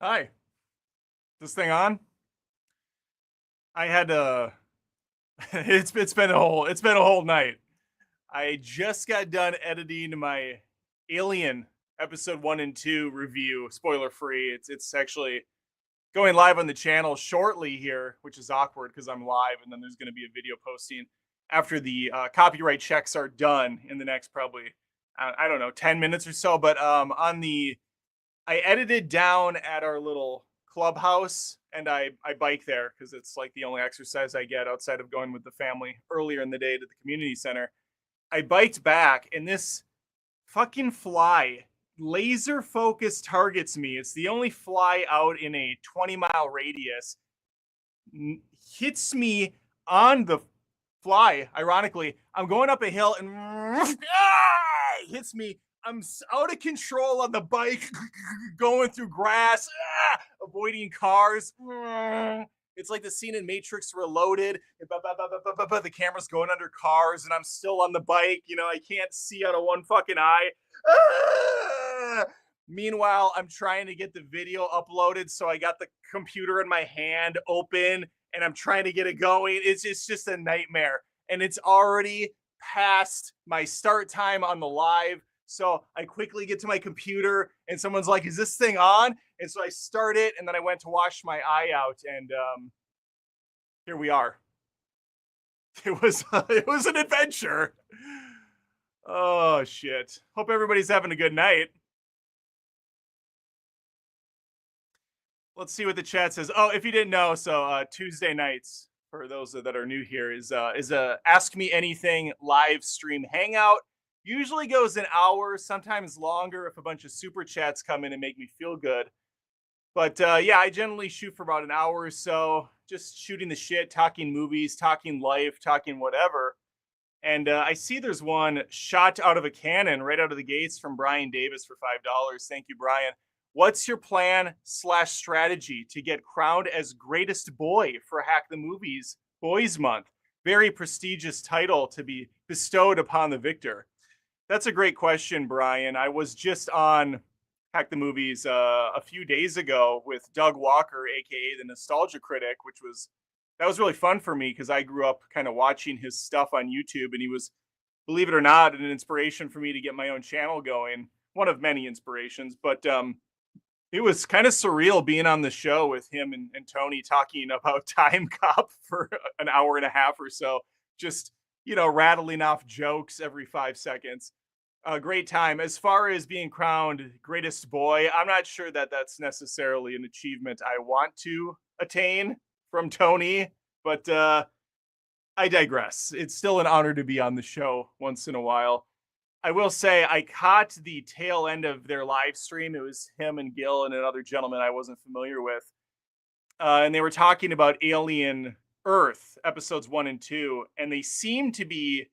Hi. This thing on? I had to it's been a whole night. I just got done editing my Alien episode 1 and 2 review, spoiler free. It's actually going live on the channel shortly here, which is awkward because I'm live and then there's going to be a video posting after the copyright checks are done in the next probably I don't know 10 minutes or so. But on the I edited down at our little clubhouse and I bike there because it's like the only exercise I get outside of going with the family earlier in the day to the community center. I biked back and this fucking fly laser focus targets me. It's the only fly out in a 20-mile radius. Hits me on the fly. Ironically, I'm going up a hill and hits me. I'm out of control on the bike, going through grass, avoiding cars. It's like the scene in Matrix Reloaded. The camera's going under cars, and I'm still on the bike. You know, I can't see out of one fucking eye. Meanwhile, I'm trying to get the video uploaded, so I got the computer in my hand open, and I'm trying to get it going. It's just a nightmare, and it's already past my start time on the live. So I quickly get to my computer and someone's like, is this thing on? And so I start it and then I went to wash my eye out and here we are. It was an adventure. Oh shit. Hope everybody's having a good night. Let's see what the chat says. Oh, if you didn't know, so Tuesday nights for those that are new here is a Ask Me Anything live stream hangout. Usually goes an hour, sometimes longer if a bunch of super chats come in and make me feel good. But yeah, I generally shoot for about an hour or so, just shooting the shit, talking movies, talking life, talking whatever. And I see there's one shot out of a cannon right out of the gates from Brian Davis for $5. Thank you, Brian. What's your plan / strategy to get crowned as greatest boy for Hack the Movies Boys Month? Very prestigious title to be bestowed upon the victor. That's a great question, Brian. I was just on Hack the Movies a few days ago with Doug Walker, aka the Nostalgia Critic, that was really fun for me because I grew up kind of watching his stuff on YouTube, and he was, believe it or not, an inspiration for me to get my own channel going. One of many inspirations, but it was kind of surreal being on the show with him and Tony talking about Time Cop for an hour and a half or so, just rattling off jokes every 5 seconds. A great time. As far as being crowned greatest boy, I'm not sure that that's necessarily an achievement I want to attain from Tony, but I digress. It's still an honor to be on the show once in a while. I will say I caught the tail end of their live stream. It was him and Gil and another gentleman I wasn't familiar with. And they were talking about Alien Earth episodes 1 and 2, and they seemed to be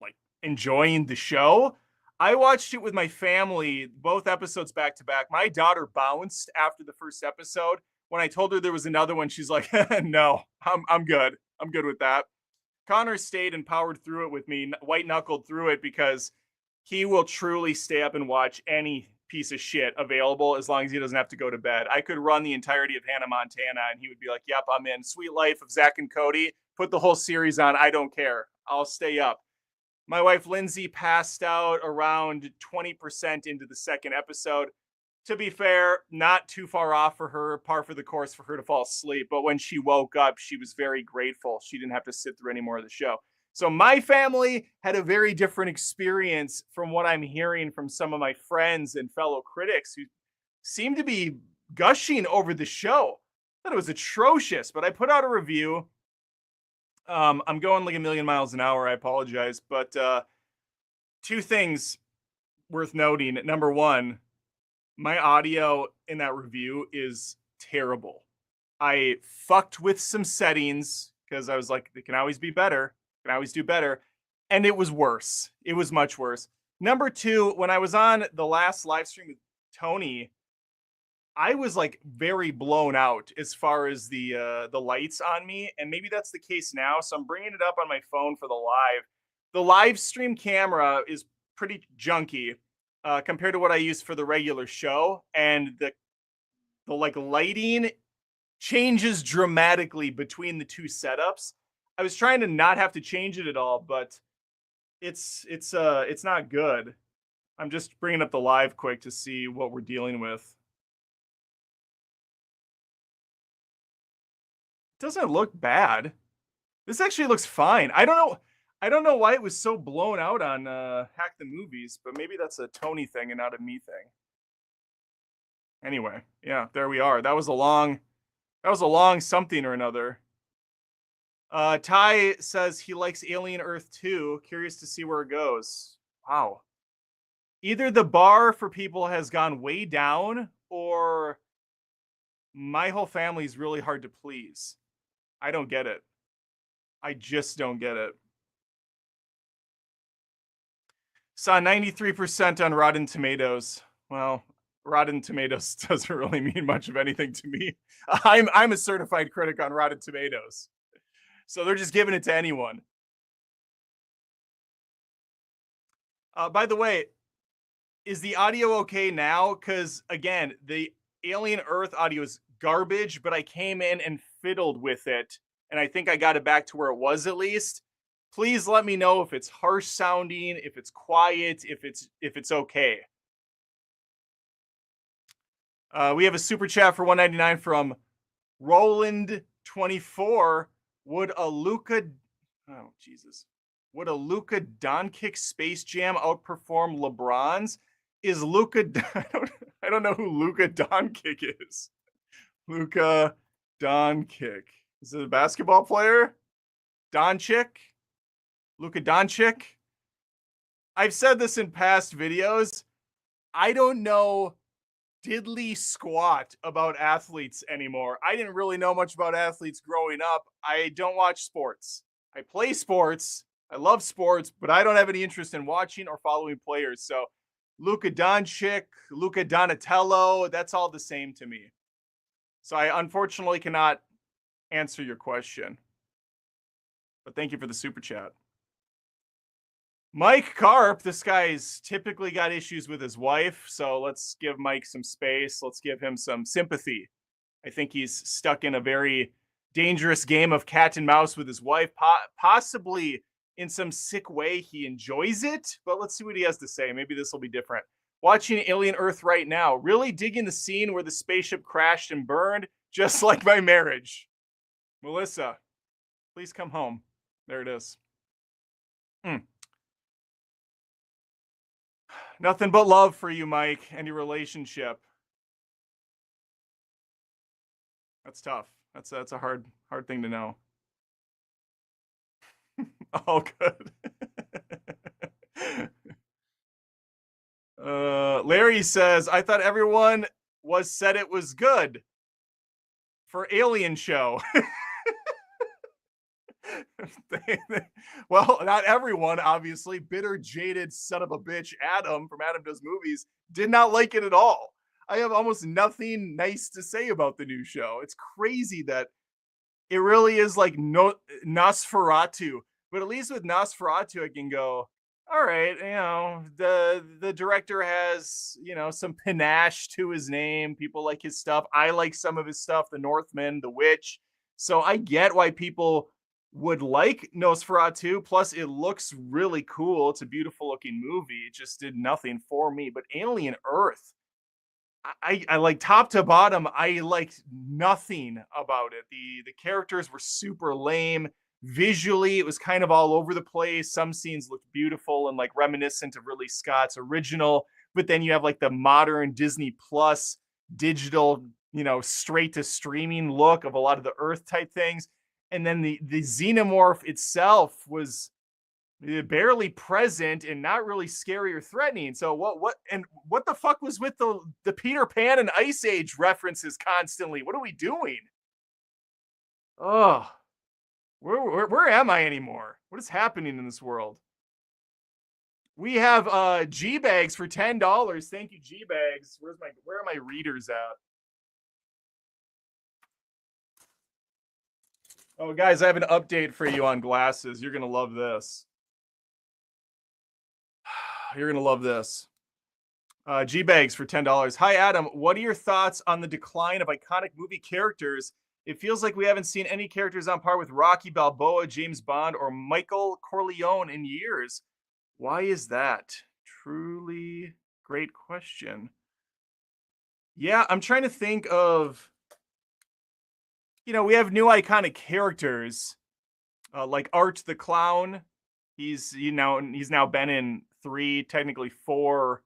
like enjoying the show. I watched it with my family, both episodes back to back. My daughter bounced after the first episode. When I told her there was another one, she's like, "No, I'm good. I'm good with that." Connor stayed and powered through it with me, white knuckled through it, because he will truly stay up and watch any piece of shit available as long as he doesn't have to go to bed. I could run the entirety of Hannah Montana and he would be like, "Yep, I'm in. Sweet Life of Zach and Cody. Put the whole series on. I don't care. I'll stay up." My wife Lindsay passed out around 20% into the second episode. To be fair, not too far off for her, par for the course for her to fall asleep. But when she woke up, she was very grateful. She didn't have to sit through any more of the show. So my family had a very different experience from what I'm hearing from some of my friends and fellow critics who seem to be gushing over the show. I thought it was atrocious, but I put out a review. I'm going like a million miles an hour. I apologize, but two things worth noting. Number one, my audio in that review is terrible. I fucked with some settings because I was like, they can always be better. Can always do better. And it was worse. It was much worse. Number two, when I was on the last live stream with Tony, I was like very blown out as far as the lights on me, and maybe that's the case now. So I'm bringing it up on my phone for the live. The live stream camera is pretty junky compared to what I use for the regular show, and the like lighting changes dramatically between the two setups. I was trying to not have to change it at all, but it's not good. I'm just bringing up the live quick to see what we're dealing with. Doesn't look bad. This actually looks fine. I don't know why it was so blown out on Hack the Movies, but maybe that's a Tony thing and not a me thing. Anyway, yeah, there we are. That was a long something or another. Ty says he likes Alien Earth 2. Curious to see where it goes. Wow. Either the bar for people has gone way down, or my whole family is really hard to please. I don't get it. I just don't get it. Saw 93% on Rotten Tomatoes. Well, Rotten Tomatoes doesn't really mean much of anything to me. I'm a certified critic on Rotten Tomatoes. So they're just giving it to anyone. By the way, is the audio okay now? Because again, the Alien Earth audio is garbage, but I came in and fiddled with it, and I think I got it back to where it was at least. Please let me know if it's harsh sounding, if it's quiet, if it's okay. We have a super chat for $1.99 from Roland24. Would a Luka Doncic Space Jam outperform LeBron's? Is Luka? I don't know who Luka Doncic is. Luka Doncic. Is it a basketball player? Doncic? Luka Doncic? I've said this in past videos. I don't know diddly squat about athletes anymore. I didn't really know much about athletes growing up. I don't watch sports. I play sports. I love sports, but I don't have any interest in watching or following players. So Luka Doncic, Luka Donatello, that's all the same to me. So I unfortunately cannot answer your question. But thank you for the super chat. Mike Karp, this guy's typically got issues with his wife, so let's give Mike some space. Let's give him some sympathy. I think he's stuck in a very dangerous game of cat and mouse with his wife. Possibly in some sick way he enjoys it, but let's see what he has to say. Maybe this will be different. Watching Alien Earth right now, really digging the scene where the spaceship crashed and burned, just like my marriage. Melissa, please come home. There it is. Nothing but love for you, Mike, and your relationship. That's tough. That's a hard thing to know. Oh, good. Larry says, I thought everyone was said it was good for Alien Show. Well, not everyone, obviously. Bitter, jaded son of a bitch, Adam from Adam Does Movies, did not like it at all. I have almost nothing nice to say about the new show. It's crazy that it really is like no Nosferatu. But at least with Nosferatu, I can go, all right, the director has, some panache to his name. People like his stuff. I like some of his stuff, The Northman, The Witch. So I get why people would like Nosferatu. Plus, it looks really cool. It's a beautiful looking movie. It just did nothing for me. But Alien Earth, I like top to bottom, I liked nothing about it. The characters were super lame. Visually, it was kind of all over the place. Some scenes looked beautiful and like reminiscent of Ridley Scott's original, but then you have like the modern Disney Plus digital, straight to streaming look of a lot of the Earth type things. And then the xenomorph itself was barely present and not really scary or threatening. So what the fuck was with the Peter Pan and Ice Age references constantly? What are we doing? Oh, where am I anymore? What is happening in this world? We have G bags for $10. Thank you, G bags. Where are my readers at? Oh, guys, I have an update for you on glasses. You're gonna love this. You're going to love this. G-Bags for $10. Hi, Adam. What are your thoughts on the decline of iconic movie characters? It feels like we haven't seen any characters on par with Rocky Balboa, James Bond, or Michael Corleone in years. Why is that? Truly great question. Yeah, I'm trying to think of, we have new iconic characters like Art the Clown. He's now been in 3, technically 4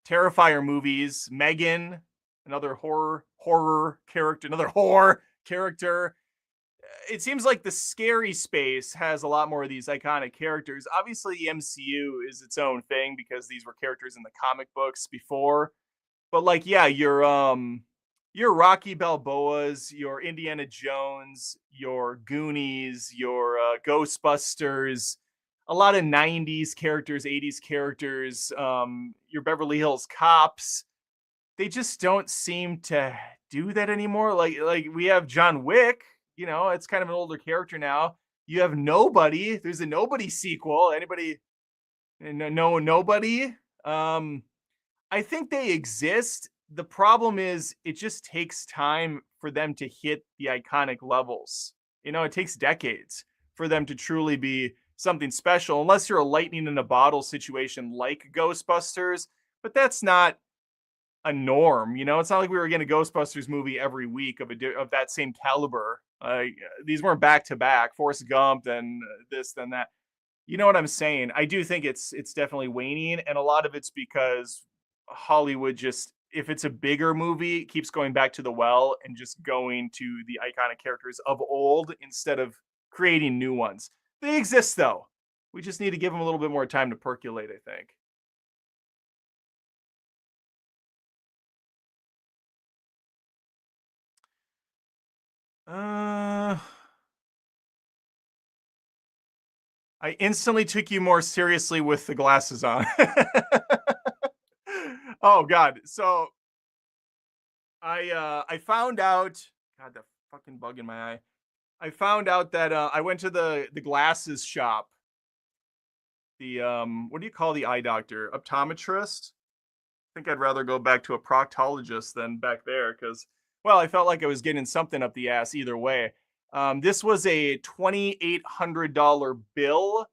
Terrifier movies. Megan, another horror character, another horror character. It seems like the scary space has a lot more of these iconic characters. Obviously, the MCU is its own thing because these were characters in the comic books before. But like, yeah, your Rocky Balboas, your Indiana Jones, your Goonies, your Ghostbusters, a lot of 90s characters, 80s characters, your Beverly Hills Cops. They just don't seem to do that anymore. Like we have John Wick, it's kind of an older character now. You have Nobody. There's a Nobody sequel. Anybody? No, Nobody. I think they exist. The problem is it just takes time for them to hit the iconic levels. It takes decades for them to truly be something special, unless you're a lightning in a bottle situation like Ghostbusters, but that's not a norm. It's not like we were getting a Ghostbusters movie every week of that same caliber. These weren't back to back, Forrest Gump and this, then that. You know what I'm saying? I do think it's definitely waning, and a lot of it's because Hollywood just, if it's a bigger movie, keeps going back to the well and just going to the iconic characters of old instead of creating new ones. They exist though. We just need to give them a little bit more time to percolate, I think. I instantly took you more seriously with the glasses on. Oh God. So I found out, God, the fucking bug in my eye. I found out that I went to the glasses shop. The what do you call the eye doctor? Optometrist? I think I'd rather go back to a proctologist than back there because, well, I felt like I was getting something up the ass either way. This was a $2,800 bill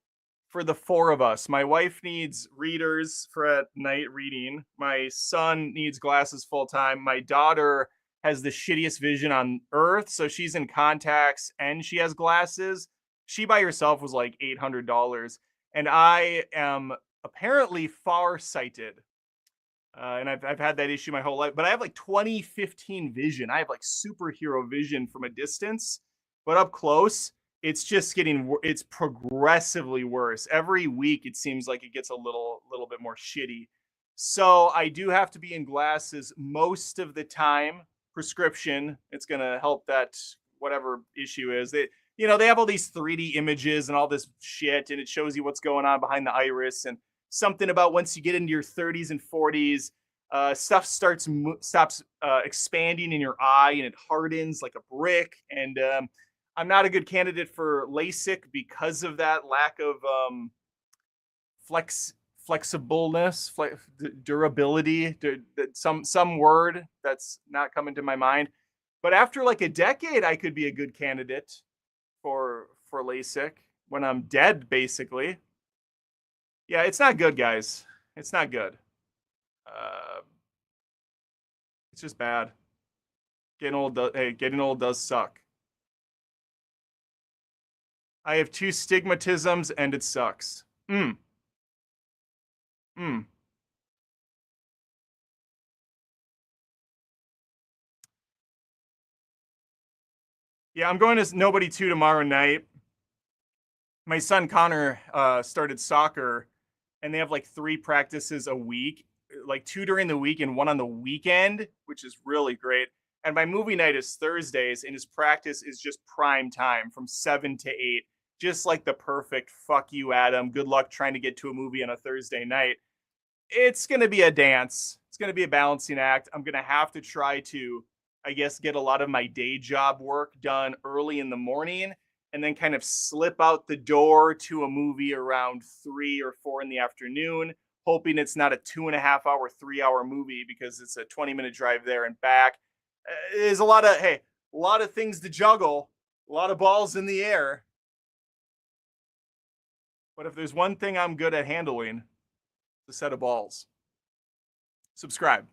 for the 4 of us. My wife needs readers for at night reading. My son needs glasses full time. My daughter has the shittiest vision on earth, so she's in contacts and she has glasses. She by herself was like $800, and I am apparently farsighted. And I've had that issue my whole life, but I have like 20/15 vision. I have like superhero vision from a distance, but up close, it's just it's progressively worse. Every week it seems like it gets a little bit more shitty. So I do have to be in glasses most of the time. Prescription. It's going to help that whatever issue is. They have all these 3D images and all this shit, and it shows you what's going on behind the iris, and something about once you get into your 30s and 40s, stuff stops expanding in your eye, and it hardens like a brick. And I'm not a good candidate for LASIK because of that lack of flex flexibleness, durability, some word that's not coming to my mind. But after like a decade, I could be a good candidate for LASIK when I'm dead, basically. Yeah, it's not good, guys. It's not good. Uh, it's just bad. Getting old does suck. I have two stigmatisms and it sucks. Mm. Mm. Yeah, I'm going to Nobody 2 tomorrow night. My son Connor started soccer, and they have like 3 practices a week, like 2 during the week and 1 on the weekend, which is really great. And my movie night is Thursdays, and his practice is just prime time from 7 to 8, just like the perfect fuck you, Adam. Good luck trying to get to a movie on a Thursday night. It's going to be a dance. It's going to be a balancing act. I'm going to have to try to, I guess, get a lot of my day job work done early in the morning, and then kind of slip out the door to a movie around 3 or 4 in the afternoon, hoping it's not a 2.5 hour, 3 hour movie because it's a 20-minute drive there and back. There's a lot of things to juggle, a lot of balls in the air. But if there's one thing I'm good at handling, it's a set of balls. Subscribe.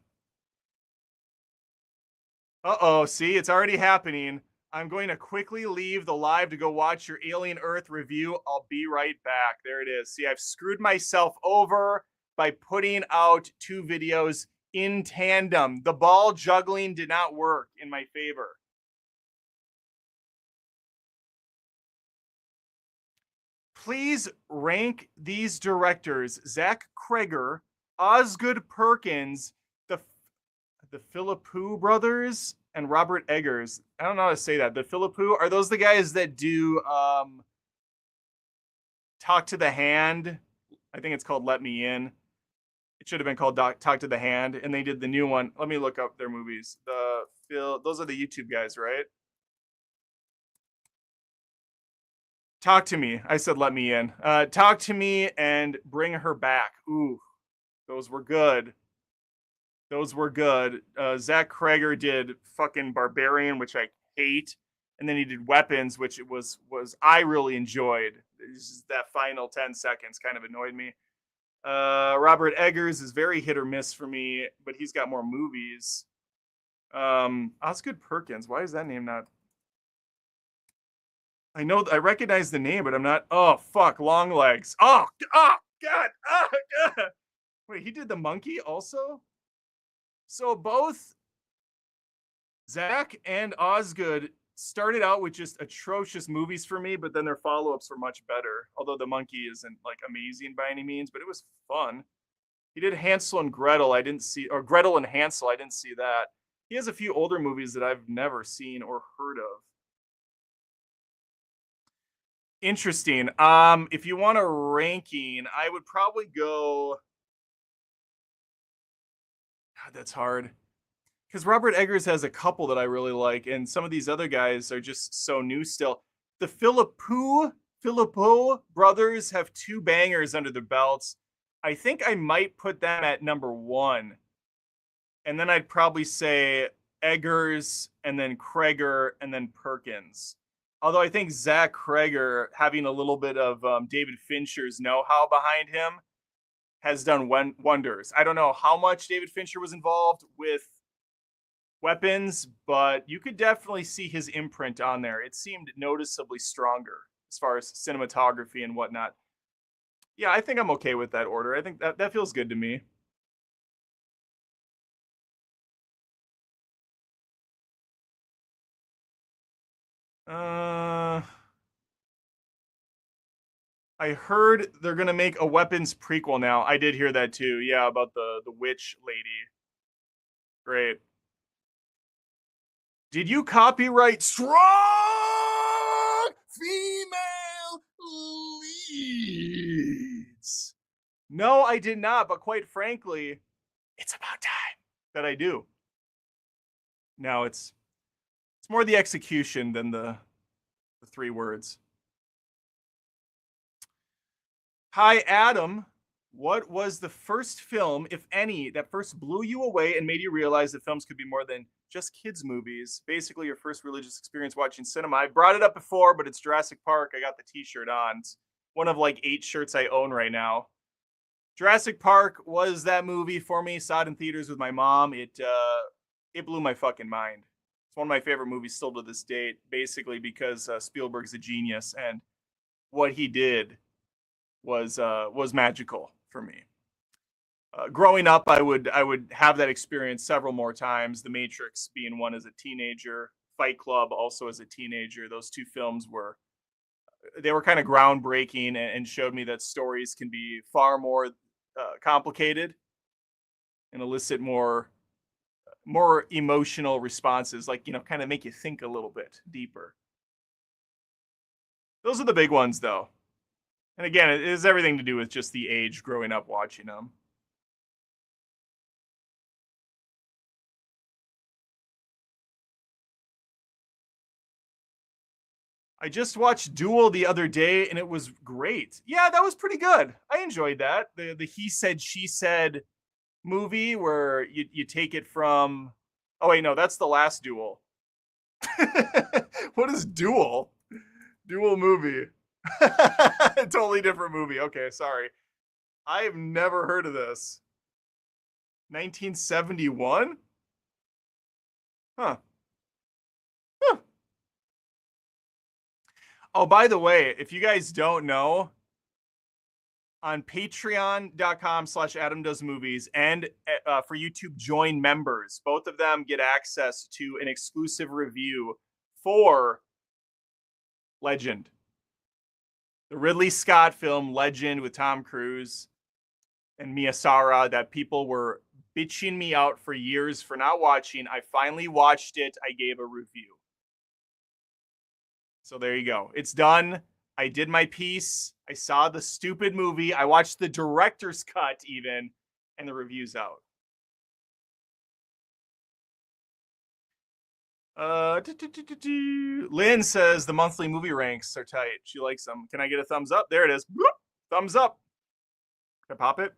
Uh-oh, see, it's already happening. I'm going to quickly leave the live to go watch your Alien Earth review. I'll be right back. There it is. See, I've screwed myself over by putting out 2 videos in tandem. The ball juggling did not work in my favor. Please rank these directors: Zach Kreger, Osgood Perkins, the Philippou brothers, and Robert Eggers. I don't know how to say that. The Philippou, are those the guys that do Talk to the Hand? I think it's called Let Me In. It should have been called Talk to the Hand, and they did the new one. Let me look up their movies. Those are the YouTube guys, right? Talk to Me. I said Let Me In. Talk to Me and Bring Her Back. Ooh, those were good. Those were good. Zach Kreger did fucking Barbarian, which I hate, and then he did Weapons, which was I really enjoyed. That final 10 seconds kind of annoyed me. Robert Eggers is very hit or miss for me, but he's got more movies. Osgood Perkins. Why is that name not? I recognize the name, but I'm not. Oh fuck, Long Legs. Oh god. Oh god. Wait, he did The Monkey also. So both Zach and Osgood started out with just atrocious movies for me, but then their follow-ups were much better. Although The Monkey isn't like amazing by any means, but it was fun. He did Hansel and Gretel. I didn't see, or Gretel and Hansel. I didn't see that. He has a few older movies that I've never seen or heard of. Interesting. If you want a ranking, I would probably go. God, that's hard. Because Robert Eggers has a couple that I really like, and some of these other guys are just so new still. The Philippou brothers have 2 bangers under their belts. I think I might put them at number 1. And then I'd probably say Eggers, and then Kreger, and then Perkins. Although I think Zach Kreger, having a little bit of David Fincher's know-how behind him, has done wonders. I don't know how much David Fincher was involved with Weapons, but you could definitely see his imprint on there. It seemed noticeably stronger as far as cinematography and whatnot. Yeah, I think I'm okay with that order. I think that feels good to me. Uh, I heard they're gonna make a Weapons prequel now. I did hear that too. Yeah, about the witch lady. Great. Did you copyright strong female leads? No, I did not, but quite frankly, it's about time that I do. Now it's more the execution than the three words. Hi, Adam. What was the first film, if any, that first blew you away and made you realize that films could be more than just kids' movies? Basically, your first religious experience watching cinema. I brought it up before, but it's Jurassic Park. I got the T-shirt on. It's one of like 8 shirts I own right now. Jurassic Park was that movie for me. Saw it in theaters with my mom. It blew my fucking mind. It's one of my favorite movies still to this date. Basically, because Spielberg's a genius and what he did was magical for me. Growing up, I would have that experience several more times. The Matrix being one as a teenager, Fight Club also as a teenager. Those two films were kind of groundbreaking and showed me that stories can be far more complicated and elicit more emotional responses, like kind of make you think a little bit deeper. Those are the big ones, though. And again, it has everything to do with just the age growing up watching them. I just watched Duel the other day and it was great. Yeah, that was pretty good. I enjoyed that. The He Said, She Said movie where you take it from. Oh, wait, no, that's the last Duel. What is Duel? Duel movie. Totally different movie. Okay, sorry. I have never heard of this. 1971? Huh. Huh. Oh, by the way, if you guys don't know, on patreon.com/AdamDoesMovies and for YouTube Join members, both of them get access to an exclusive review for Legend. The Ridley Scott film Legend with Tom Cruise and Mia Sara that people were bitching me out for years for not watching. I finally watched it. I gave a review. So there you go. It's done. I did my piece. I saw the stupid movie. I watched the director's cut even, and the review's out. Lynn says the monthly movie ranks are tight. She likes them. Can I get a thumbs up? There it is. Thumbs up. Can I pop it?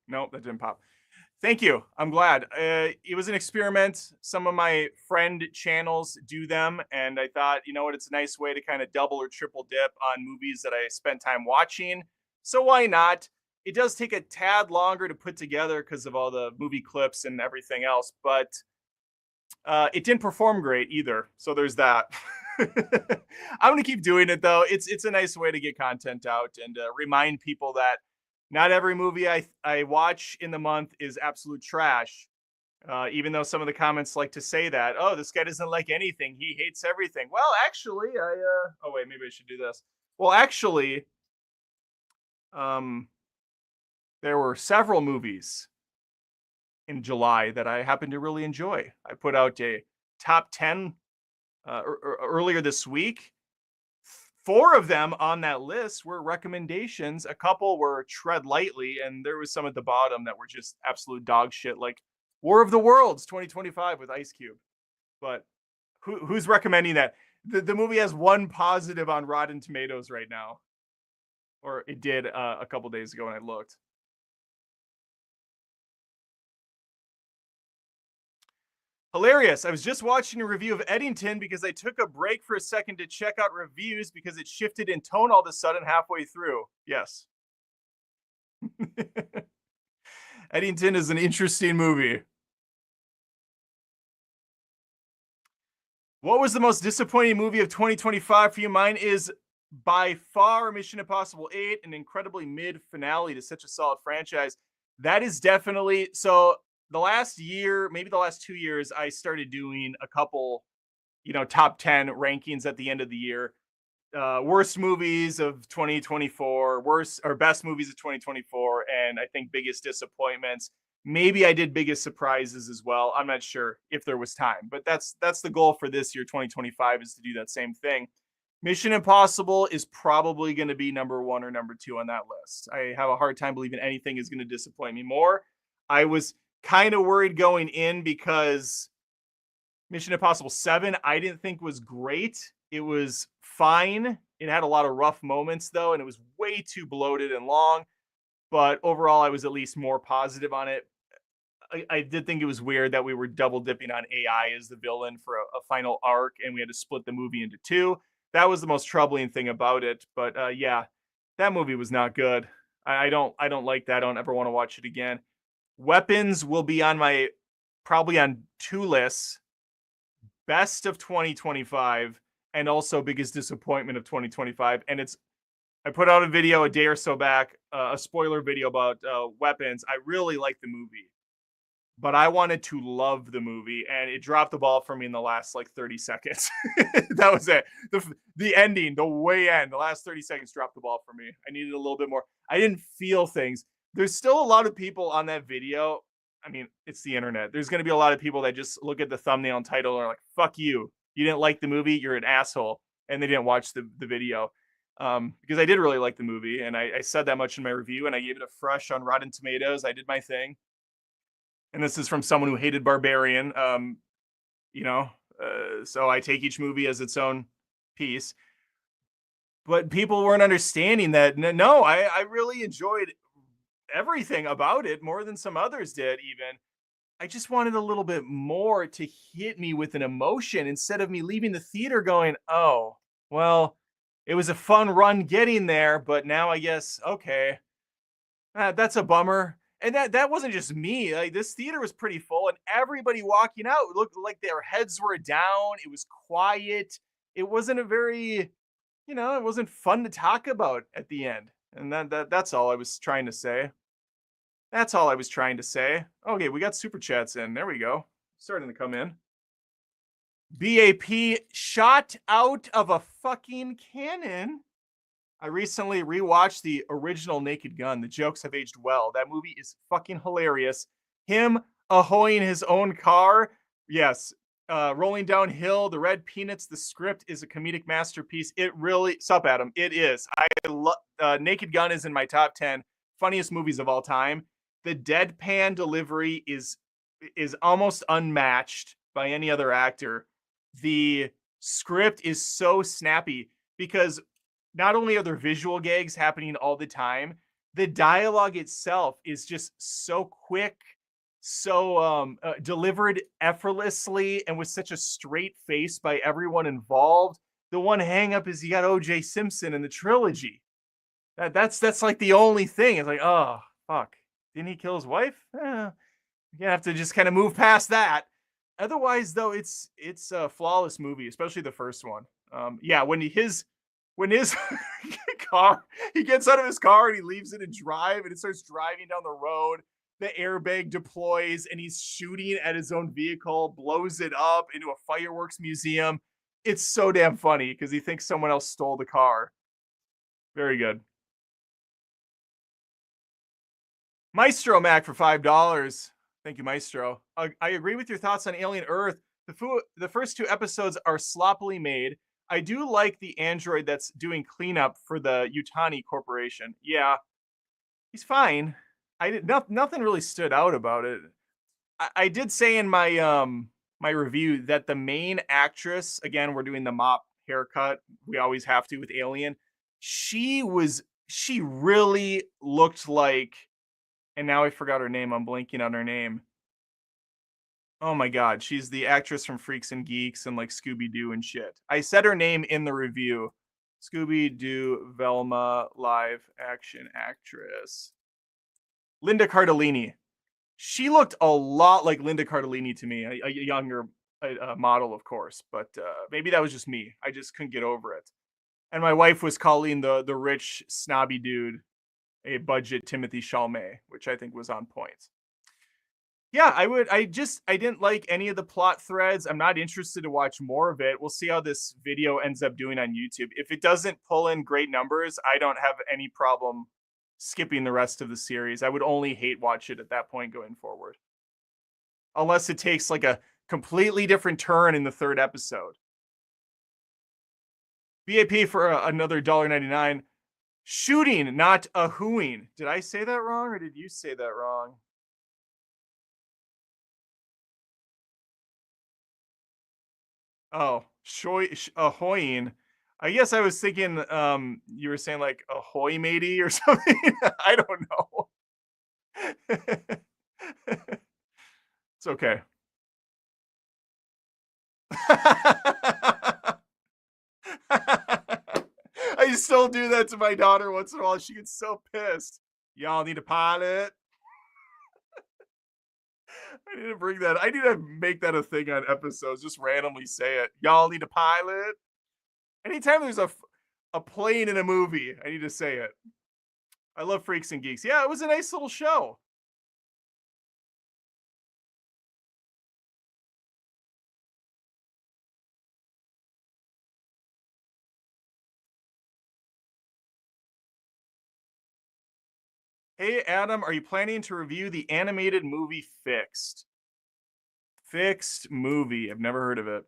Nope, that didn't pop. Thank you. I'm glad. It was an experiment. Some of my friend channels do them, and I thought, you know what, it's a nice way to kind of double or triple dip on movies that I spent time watching. So why not? It does take a tad longer to put together because of all the movie clips and everything else, but it didn't perform great either. So there's that. I'm going to keep doing it, though. It's a nice way to get content out and remind people that not every movie I watch in the month is absolute trash. Even though some of the comments like to say that, oh, this guy doesn't like anything. He hates everything. Well, actually, oh, wait, maybe I should do this. Well, actually, there were several movies in July that I happened to really enjoy. I put out a top 10 earlier this week. 4 of them on that list were recommendations. A couple were tread lightly, and there was some at the bottom that were just absolute dog shit, like War of the Worlds 2025 with Ice Cube. But who's recommending that? The movie has 1 positive on Rotten Tomatoes right now. Or it did a couple days ago when I looked. Hilarious. I was just watching a review of Eddington because I took a break for a second to check out reviews because it shifted in tone all of a sudden halfway through. Yes. Eddington is an interesting movie. What was the most disappointing movie of 2025 for you? Mine is by far Mission Impossible 8, an incredibly mid finale to such a solid franchise. That is definitely so. The last year, maybe the last 2 years, I started doing a couple, top 10 rankings at the end of the year. worst movies of 2024, worst or best movies of 2024, and I think biggest disappointments. Maybe I did biggest surprises as well. I'm not sure if there was time, but that's the goal for this year, 2025, is to do that same thing. Mission Impossible is probably going to be number one or number two on that list. I have a hard time believing anything is going to disappoint me more. I was kind of worried going in because Mission Impossible 7, I didn't think was great. It was fine. It had a lot of rough moments though, and it was way too bloated and long. But overall, I was at least more positive on it. I did think it was weird that we were double dipping on AI as the villain for a final arc, and we had to split the movie into two. That was the most troubling thing about it. But yeah, that movie was not good. I don't like that. I don't ever want to watch it again. Weapons will be on my probably on two lists: best of 2025 and also biggest disappointment of 2025. And it's I put out a video a day or so back, a spoiler video about Weapons. I really like the movie, but I wanted to love the movie, and it dropped the ball for me in the last like 30 seconds. That was it. The ending, the way end, the last 30 seconds dropped the ball for me. I needed a little bit more. I didn't feel things. There's still a lot of people on that video. I mean, it's the internet. There's going to be a lot of people that just look at the thumbnail and title and are like, fuck you. You didn't like the movie. You're an asshole. And they didn't watch the video. Because I did really like the movie, and I said that much in my review, and I gave it a fresh on Rotten Tomatoes. I did my thing. And this is from someone who hated Barbarian. So I take each movie as its own piece. But people weren't understanding that. No, I really enjoyed everything about it more than some others did, even. I just wanted a little bit more to hit me with an emotion instead of me leaving the theater going, oh, well, it was a fun run getting there, but now I guess, okay, that's a bummer. And that wasn't just me. Like, this theater was pretty full, and everybody walking out looked like their heads were down. It was quiet. It wasn't a very, it wasn't fun to talk about at the end. And that's all I was trying to say. That's all I was trying to say. Okay, we got super chats in. There we go. Starting to come in. BAP shot out of a fucking cannon. I recently rewatched the original Naked Gun. The jokes have aged well. That movie is fucking hilarious. Him ahoying his own car. Yes. Rolling downhill, the red peanuts, the script is a comedic masterpiece. It really, sup Adam, it is. I love Naked Gun is in my top 10 funniest movies of all time. The deadpan delivery is almost unmatched by any other actor. The script is so snappy because not only are there visual gags happening all the time, the dialogue itself is just so quick, so delivered effortlessly, and with such a straight face by everyone involved. The one hang up is you got O.J. Simpson in the trilogy. That's like the only thing. It's like, oh, fuck. Didn't he kill his wife? You have to just kind of move past that. Otherwise, though, it's a flawless movie, especially the first one. Yeah, when his car, he gets out of his car and he leaves it in drive, and it starts driving down the road. The airbag deploys, and he's shooting at his own vehicle, blows it up into a fireworks museum. It's so damn funny because he thinks someone else stole the car. Very good. Maestro Mac for $5. Thank you, Maestro. I agree with your thoughts on Alien Earth. The first two episodes are sloppily made. I do like the android that's doing cleanup for the Yutani Corporation. Yeah, he's fine. Nothing really stood out about it. I did say in my my review that the main actress, again, we're doing the mop haircut. We always have to with Alien. She really looked like, and now I forgot her name. I'm blanking on her name. Oh my God. She's the actress from Freaks and Geeks and like Scooby-Doo and shit. I said her name in the review. Scooby-Doo Velma live action actress. Linda Cardellini. She looked a lot like Linda Cardellini to me, a younger model, of course, but maybe that was just me. I just couldn't get over it. And my wife was calling the rich snobby dude a budget Timothy Chalamet, which I think was on point. Yeah, I would. I didn't like any of the plot threads. I'm not interested to watch more of it. We'll see how this video ends up doing on YouTube. If it doesn't pull in great numbers, I don't have any problem skipping the rest of the series. I would only hate watch it at that point going forward. Unless it takes like a completely different turn in the third episode. BAP for another $1.99. Shooting, not a hooing. Did I say that wrong or did you say that wrong? Oh, ahoying. I guess I was thinking you were saying like ahoy matey or something. I don't know. It's okay. I still do that to my daughter once in a while. She gets so pissed. Y'all need a pilot. I need to bring that. I need to make that a thing on episodes. Just randomly say it. Y'all need a pilot. Anytime there's a plane in a movie, I need to say it. I love Freaks and Geeks. Yeah, it was a nice little show. Hey, Adam, are you planning to review the animated movie Fixed? Fixed movie. I've never heard of it.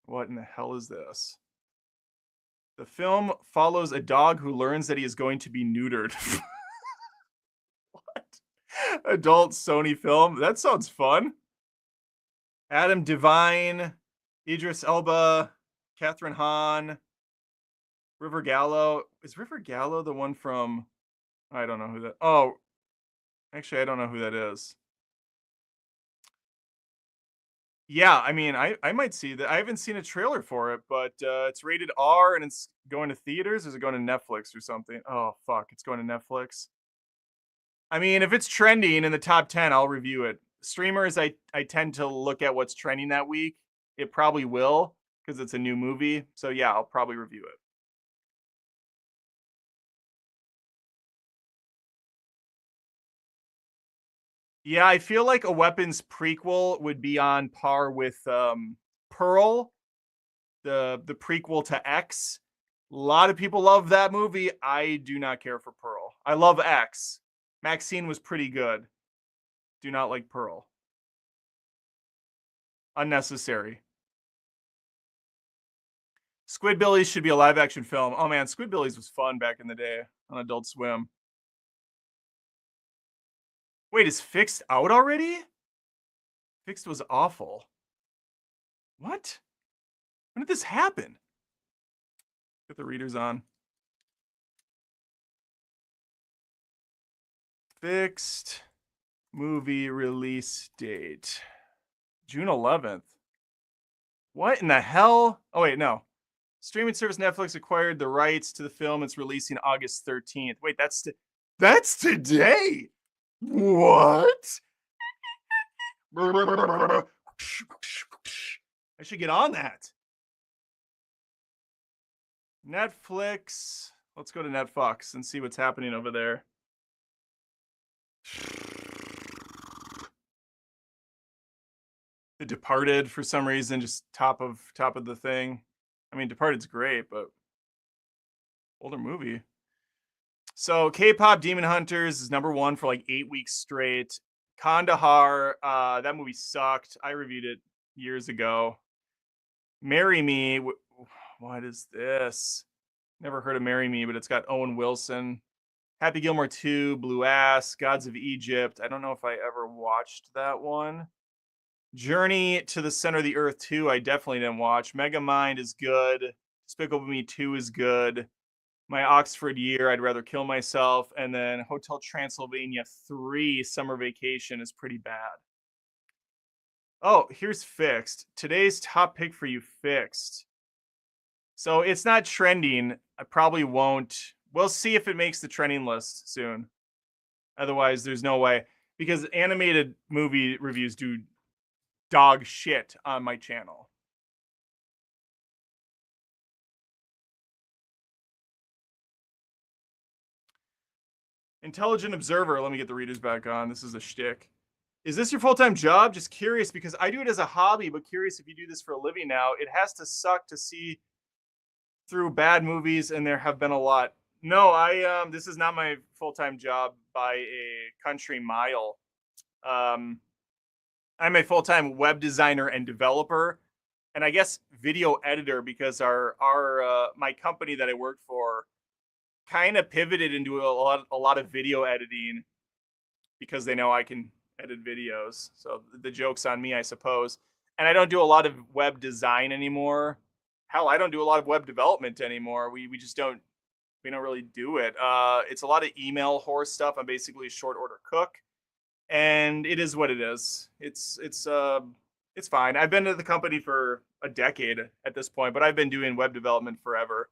What in the hell is this? The film follows a dog who learns that he is going to be neutered. What? Adult Sony film? That sounds fun. Adam Devine, Idris Elba, Catherine Hahn, River Gallo. Is River Gallo the one from? I don't know who that. Oh, actually, I don't know who that is. Yeah, I mean, I might see that. I haven't seen a trailer for it, but it's rated R and it's going to theaters. Or is it going to Netflix or something? Oh fuck, it's going to Netflix. I mean, if it's trending in the top 10, I'll review it. Streamers, I tend to look at what's trending that week. It probably will because it's a new movie. So yeah, I'll probably review it. Yeah, I feel like a Weapons prequel would be on par with Pearl, the prequel to X. A lot of people love that movie. I do not care for Pearl. I love X. Maxine was pretty good. Do not like Pearl. Unnecessary. Squidbillies should be a live action film. Oh man, Squidbillies was fun back in the day on Adult Swim. Wait, is Fixed out already? Fixed was awful. What? When did this happen? Get the readers on. Fixed movie release date. June 11th. What in the hell? Oh wait, no. Streaming service Netflix acquired the rights to the film. It's releasing August 13th. Wait, that's today. What? I should get on that. Netflix. Let's go to Netflix and see what's happening over there. The Departed, for some reason, just top of the thing. I mean, Departed's great, but older movie. So K-pop Demon Hunters is number one for like 8 weeks straight. Kandahar, that movie sucked. I reviewed it years ago. Marry Me, what is this? Never heard of Marry Me, but it's got Owen Wilson. Happy Gilmore 2, Blue Ass, Gods of Egypt. I don't know if I ever watched that one. Journey to the Center of the Earth 2, I definitely didn't watch. Megamind is good. Despicable Me 2 is good. My Oxford Year, I'd Rather Kill Myself. And then Hotel Transylvania 3, Summer Vacation is pretty bad. Oh, here's Fixed. Today's top pick for you, Fixed. So it's not trending. I probably won't. We'll see if it makes the trending list soon. Otherwise, there's no way. Because animated movie reviews do dog shit on my channel. Intelligent Observer. Let me get the readers back on. This is a shtick. Is this your full-time job? Just curious because I do it as a hobby, but curious if you do this for a living now. It has to suck to see through bad movies, and there have been a lot. No, this is not my full-time job by a country mile. Um I'm a full-time web designer and developer, and I guess video editor because our my company that I work for kind of pivoted into a lot of video editing because they know I can edit videos. So the joke's on me, I suppose. And I don't do a lot of web design anymore. Hell, I don't do a lot of web development anymore. We just don't really do it. It's a lot of email horse stuff. I'm basically a short order cook, and it is what it is. It's fine. I've been to the company for a decade at this point, but I've been doing web development forever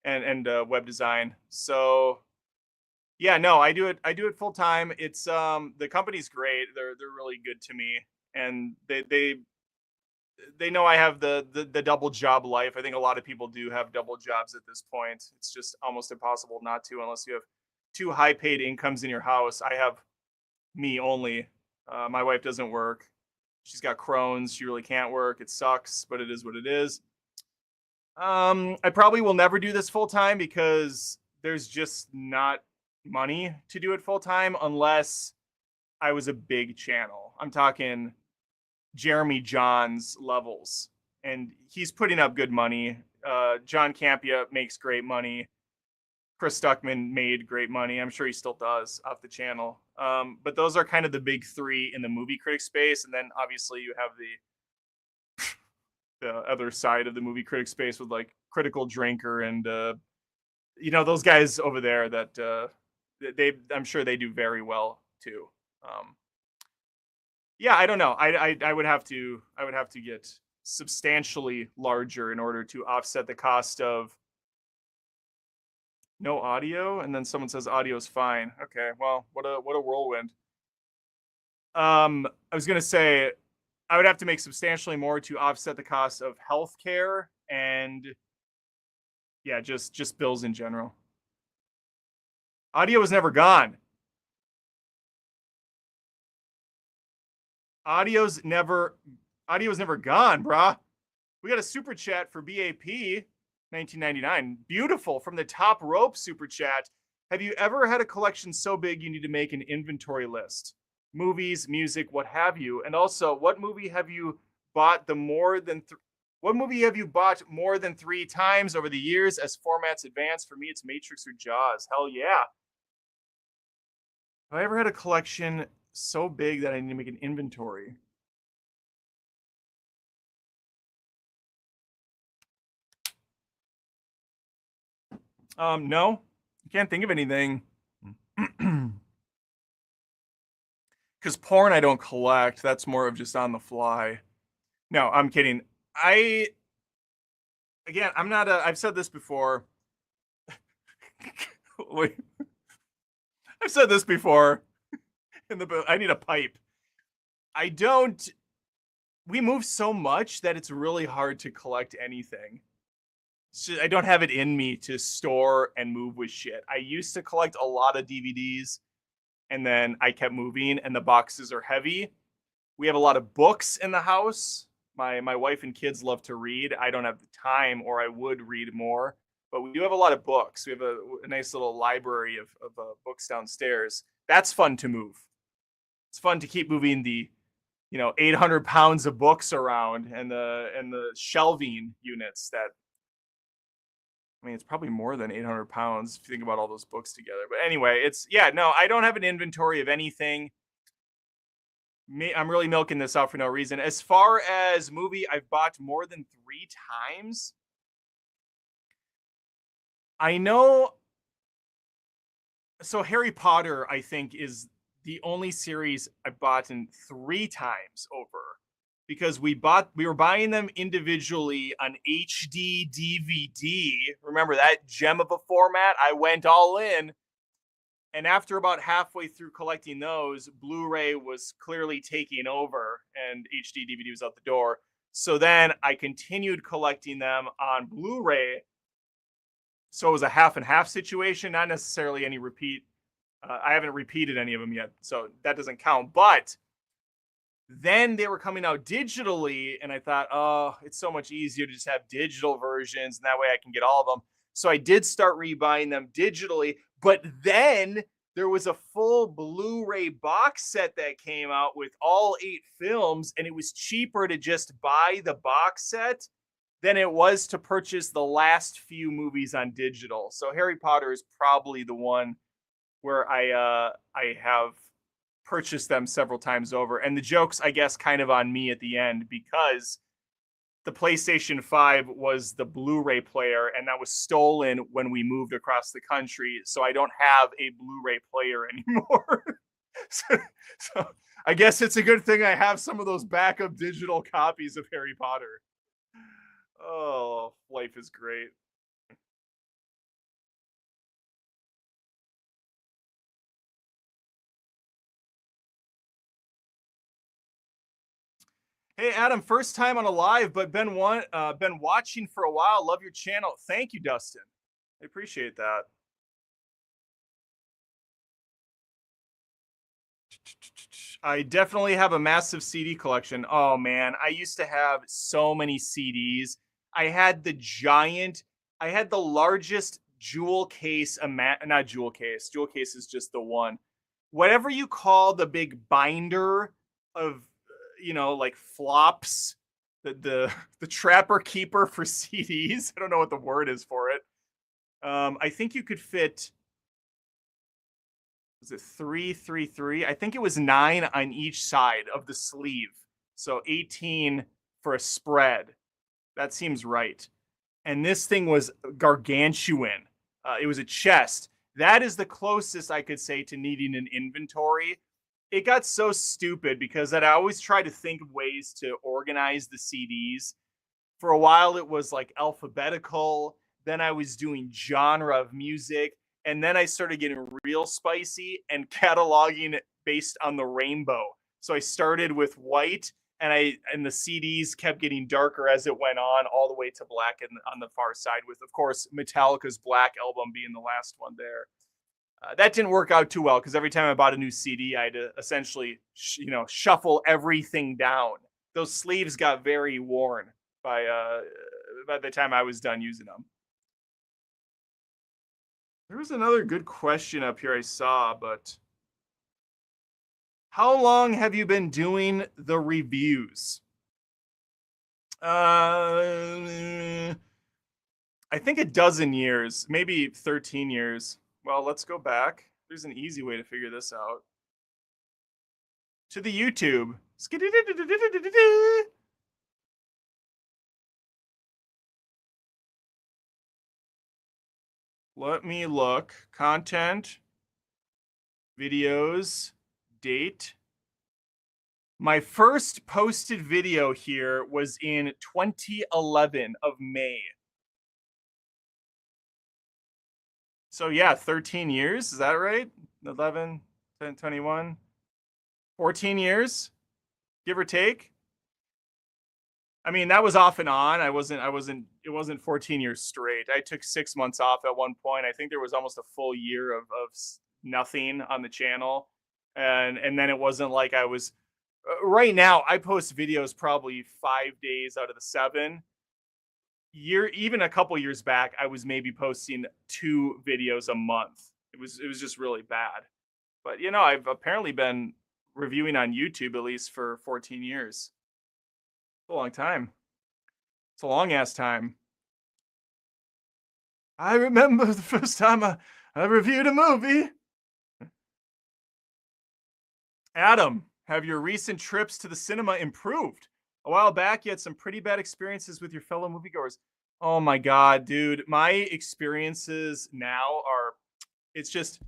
and web design. So yeah, no, I do it full time. It's the company's great. They're really good to me, and they know I have the double job life. I think a lot of people do have double jobs at this point. It's just almost impossible not to unless you have two high paid incomes in your house. I have me only. My wife doesn't work. She's got Crohn's. She really can't work. It sucks, but it is what it is. I probably will never do this full time because there's just not money to do it full time unless I was a big channel. I'm talking Jeremy Johns levels, and he's putting up good money. John Campia makes great money. Chris Stuckman made great money. I'm sure he still does off the channel. But those are kind of the big three in the movie critic space, and then obviously you have the other side of the movie critic space with like Critical Drinker and those guys over there that I'm sure they do very well too. Yeah, I don't know. I would have to get substantially larger in order to offset the cost of no audio, and then someone says audio's fine. Okay, well, what a whirlwind. I was gonna say I would have to make substantially more to offset the cost of healthcare and yeah, just bills in general. Audio was never gone. Audio's never gone, brah. We got a super chat for BAP 1999. Beautiful from the top rope super chat. Have you ever had a collection so big you need to make an inventory list? Movies, music, what have you? And also, what movie have you bought what movie have you bought more than 3 times over the years as formats advance? For me, it's Matrix or Jaws. Hell yeah. Have I ever had a collection so big that I need to make an inventory? No, I can't think of anything. Because porn I don't collect. That's more of just on the fly. No, I'm kidding. I'm not I've said this before. Wait. I've said this before. I need a pipe. We move so much that it's really hard to collect anything. So I don't have it in me to store and move with shit. I used to collect a lot of DVDs, and then I kept moving, and the boxes are heavy. We have a lot of books in the house. My wife and kids love to read. I don't have the time, or I would read more. But we do have a lot of books. We have a nice little library of books downstairs. That's fun to move. It's fun to keep moving the 800 pounds of books around and the shelving units that, I mean, it's probably more than 800 pounds if you think about all those books together. But anyway, I don't have an inventory of anything. I'm really milking this out for no reason. As far as movie I've bought more than 3 times, I know. So Harry Potter, I think, is the only series I bought in 3 times over, because we were buying them individually on HD DVD. Remember that gem of a format? I went all in. And after about halfway through collecting those, Blu-ray was clearly taking over and HD DVD was out the door. So then I continued collecting them on Blu-ray. So it was a half and half situation, not necessarily any repeat. I haven't repeated any of them yet, so that doesn't count. But Then they were coming out digitally, and I thought, oh, it's so much easier to just have digital versions, and that way I can get all of them. So I did start rebuying them digitally, but then there was a full Blu-ray box set that came out with all 8 films, and it was cheaper to just buy the box set than it was to purchase the last few movies on digital. So Harry Potter is probably the one where I have purchased them several times over. And the joke's, I guess, kind of on me at the end because the PlayStation 5 was the Blu-ray player, and that was stolen when we moved across the country. So I don't have a Blu-ray player anymore. so I guess it's a good thing I have some of those backup digital copies of Harry Potter. Oh, life is great. Hey Adam, first time on a live, but been watching for a while. Love your channel. Thank you, Dustin. I appreciate that. I definitely have a massive CD collection. Oh man, I used to have so many CDs. I had the giant, I had the largest jewel case, not jewel case. Jewel case is just the one. Whatever you call the big binder of, like flops, the trapper keeper for CDs. I don't know what the word is for it. I think you could fit, was it 333? I think it was 9 on each side of the sleeve. So 18 for a spread. That seems right. And this thing was gargantuan. It was a chest. That is the closest I could say to needing an inventory. It got so stupid because I always try to think of ways to organize the CDs. For a while, it was like alphabetical. Then I was doing genre of music. And then I started getting real spicy and cataloging based on the rainbow. So I started with white, and the CDs kept getting darker as it went on, all the way to black and on the far side, with of course Metallica's Black album being the last one there. That didn't work out too well because every time I bought a new CD, I had to essentially shuffle everything down. Those sleeves got very worn by the time I was done using them. There was another good question up here I saw, but how long have you been doing the reviews? I think a dozen years, maybe 13 years. Well, let's go back. There's an easy way to figure this out. To the YouTube. Let me look. Content, videos, date. My first posted video here was in 2011 of May. So yeah, 13 years. Is that right? 11, 10, 21, 14 years, give or take. I mean, that was off and on. It wasn't 14 years straight. I took 6 months off at one point. I think there was almost a full year of nothing on the channel. And then it wasn't like I was, right now I post videos probably 5 days out of the 7. Even a couple years back, I was maybe posting 2 videos a month. It was just really bad. But I've apparently been reviewing on YouTube at least for 14 years. It's a long time. It's a long ass time. I remember the first time I reviewed a movie. Adam, have your recent trips to the cinema improved? A while back, you had some pretty bad experiences with your fellow moviegoers. Oh my God, dude. My experiences now are, it's just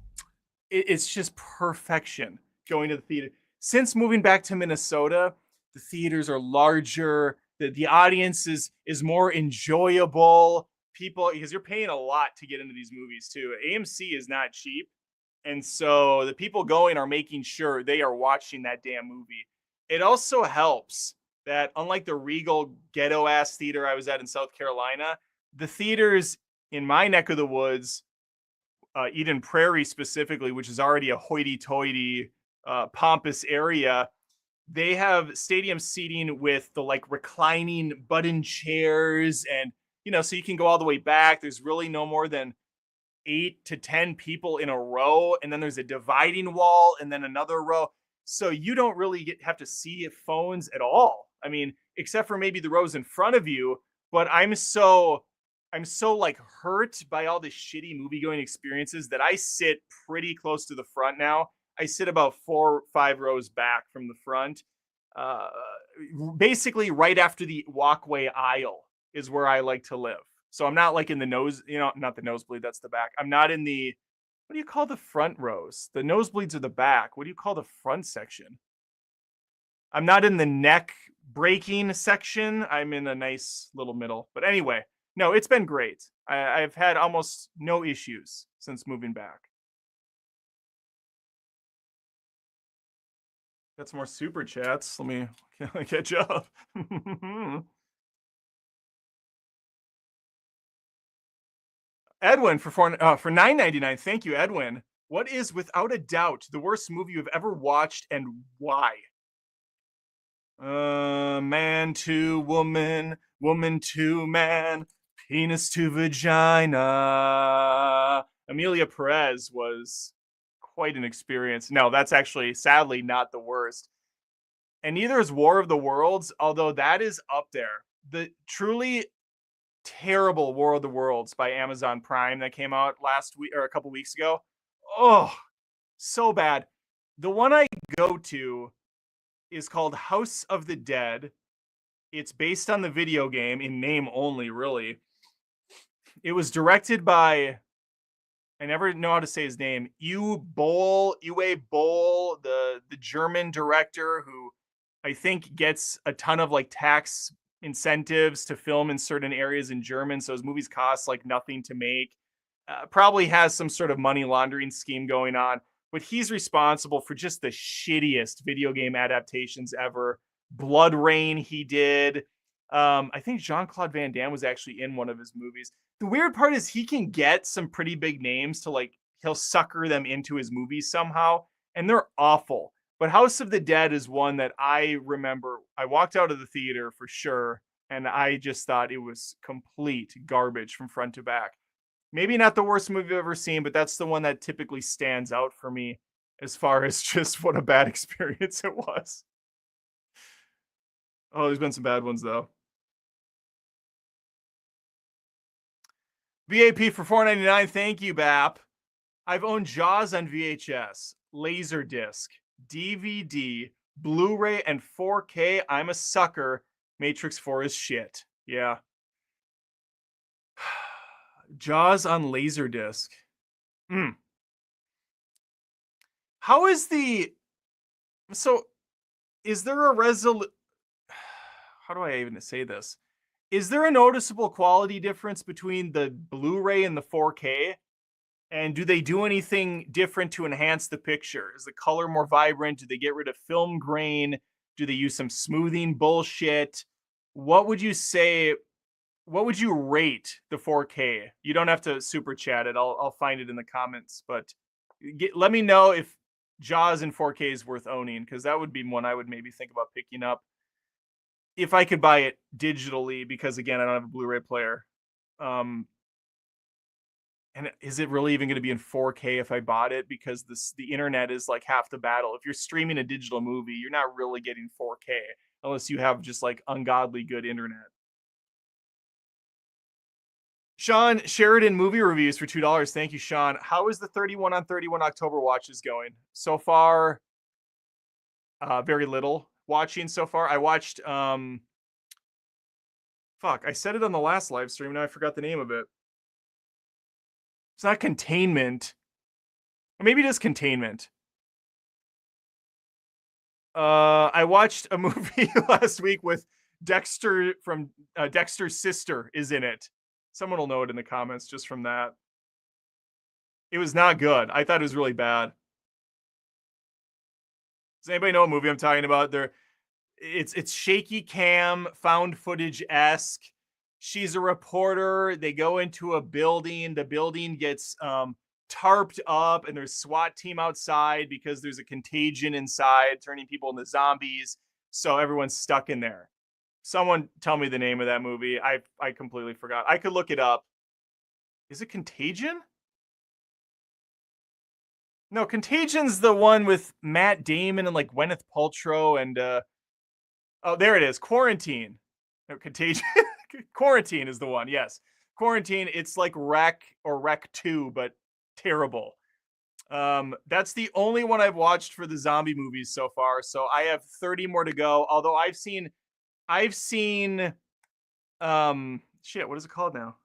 perfection going to the theater. Since moving back to Minnesota, the theaters are larger. The audience is more enjoyable. People, because you're paying a lot to get into these movies too. AMC is not cheap. And so the people going are making sure they are watching that damn movie. It also helps that unlike the Regal ghetto ass theater I was at in South Carolina, the theaters in my neck of the woods, Eden Prairie specifically, which is already a hoity-toity, pompous area, they have stadium seating with the like reclining button chairs, and so you can go all the way back. There's really no more than 8 to 10 people in a row, and then there's a dividing wall and then another row. So you don't really have to see phones at all. I mean, except for maybe the rows in front of you. But I'm so like hurt by all the shitty movie going experiences that I sit pretty close to the front now. I sit about 4 or 5 rows back from the front. Uh, Basically, right after the walkway aisle is where I like to live. So I'm not like in the nose, not the nosebleed, that's the back. I'm not in the, what do you call the front rows? The nosebleeds are the back. What do you call the front section? I'm not in the neck breaking section. I'm in a nice little middle. But anyway, no, it's been great. I've had almost no issues since moving back. Got some more super chats. Let me catch up. Edwin for $9.99. Thank you, Edwin. What is without a doubt the worst movie you've ever watched and why? Man to woman, woman to man, penis to vagina. Amelia Perez was quite an experience. No, that's actually sadly not the worst. And neither is War of the Worlds, although that is up there. The truly terrible War of the Worlds by Amazon Prime that came out last week or a couple weeks ago. Oh, so bad. The one I go to is called House of the Dead. It's based on the video game in name only, really. It was directed by, I never know how to say his name, Uwe Boll, the German director who I think gets a ton of like tax incentives to film in certain areas in German, so his movies cost like nothing to make. Probably has some sort of money laundering scheme going on, but he's responsible for just the shittiest video game adaptations ever. Blood Rain, he did. I think Jean-Claude Van Damme was actually in one of his movies. The weird part is he can get some pretty big names to like, he'll sucker them into his movies somehow, and they're awful. But House of the Dead is one that I remember. I walked out of the theater for sure, and I just thought it was complete garbage from front to back. Maybe not the worst movie I've ever seen, but that's the one that typically stands out for me as far as just what a bad experience it was. Oh, there's been some bad ones though. VAP for $4.99. Thank you, BAP. I've owned Jaws on VHS, Laserdisc, DVD, Blu-ray, and 4K. I'm a sucker. Matrix 4 is shit. Yeah. Jaws on Laserdisc. How is the... So, is there a how do I even say this? Is there a noticeable quality difference between the Blu-ray and the 4K? And do they do anything different to enhance the picture? Is the color more vibrant? Do they get rid of film grain? Do they use some smoothing bullshit? What would you say? What would you rate the 4K? You don't have to super chat it. I'll find it in the comments. But let me know if Jaws in 4K is worth owning, because that would be one I would maybe think about picking up if I could buy it digitally, because again, I don't have a Blu-ray player. And is it really even going to be in 4K if I bought it? Because the internet is like half the battle. If you're streaming a digital movie, you're not really getting 4K unless you have just like ungodly good internet. Sean Sheridan movie reviews for $2. Thank you, Sean. How is the 31 on 31 October watches going? So far, very little watching so far. I watched, I said it on the last live stream. Now I forgot the name of it. It's not Containment. Or maybe it is Containment. I watched a movie last week with Dexter from Dexter's sister is in it. Someone will know it in the comments just from that. It was not good. I thought it was really bad. Does anybody know what movie I'm talking about? It's shaky cam, found footage-esque. She's a reporter. They go into a building. The building gets tarped up and there's SWAT team outside because there's a contagion inside turning people into zombies. So everyone's stuck in there. Someone tell me the name of that movie. I completely forgot. I could look it up. Is it Contagion? No, Contagion's the one with Matt Damon and like Gwyneth Paltrow and oh, there it is. Quarantine. No, Contagion. Quarantine is the one. Yes. Quarantine. It's like Wreck or Wreck 2, but terrible. That's the only one I've watched for the zombie movies so far. So I have 30 more to go. Although I've seen shit, what is it called now?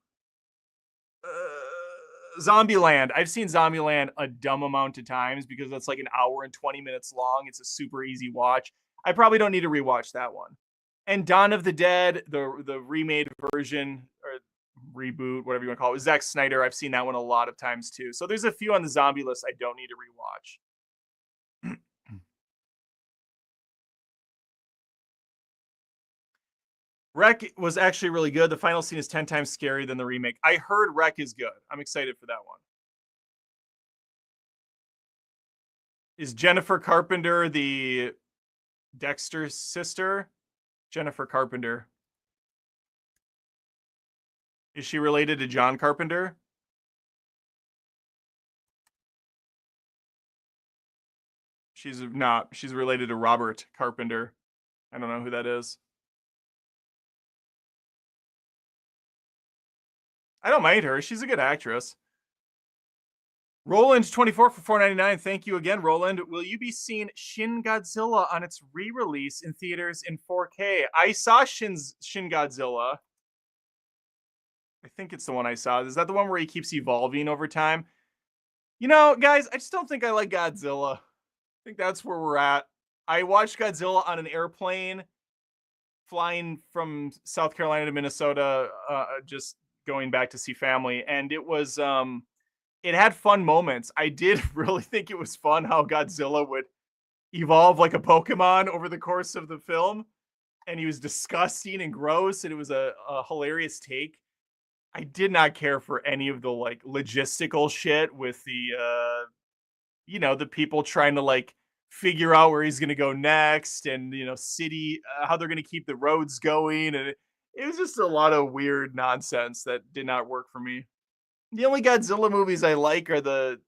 Zombieland. I've seen Zombieland a dumb amount of times because that's like an hour and 20 minutes long. It's a super easy watch. I probably don't need to rewatch that one. And Dawn of the Dead, the remade version or reboot, whatever you want to call it, with Zack Snyder. I've seen that one a lot of times too. So there's a few on the zombie list I don't need to rewatch. Wreck was actually really good. The final scene is 10 times scarier than the remake. I heard Wreck is good. I'm excited for that one. Is Jennifer Carpenter the Dexter sister? Jennifer Carpenter. Is she related to John Carpenter? She's not. She's related to Robert Carpenter. I don't know who that is. I don't mind her. She's a good actress. Roland24 for $4.99. Thank you again, Roland. Will you be seeing Shin Godzilla on its re-release in theaters in 4K? I saw Shin Godzilla. I think it's the one I saw. Is that the one where he keeps evolving over time? You know, guys, I just don't think I like Godzilla. I think that's where we're at. I watched Godzilla on an airplane flying from South Carolina to Minnesota, just going back to see family, and it was it had fun moments. I did really think it was fun how Godzilla would evolve like a Pokemon over the course of the film, and he was disgusting and gross, and it was a hilarious take. I did not care for any of the like logistical shit with the the people trying to like figure out where he's going to go next, and city how they're going to keep the roads going, and it was just a lot of weird nonsense that did not work for me. The only Godzilla movies I like are the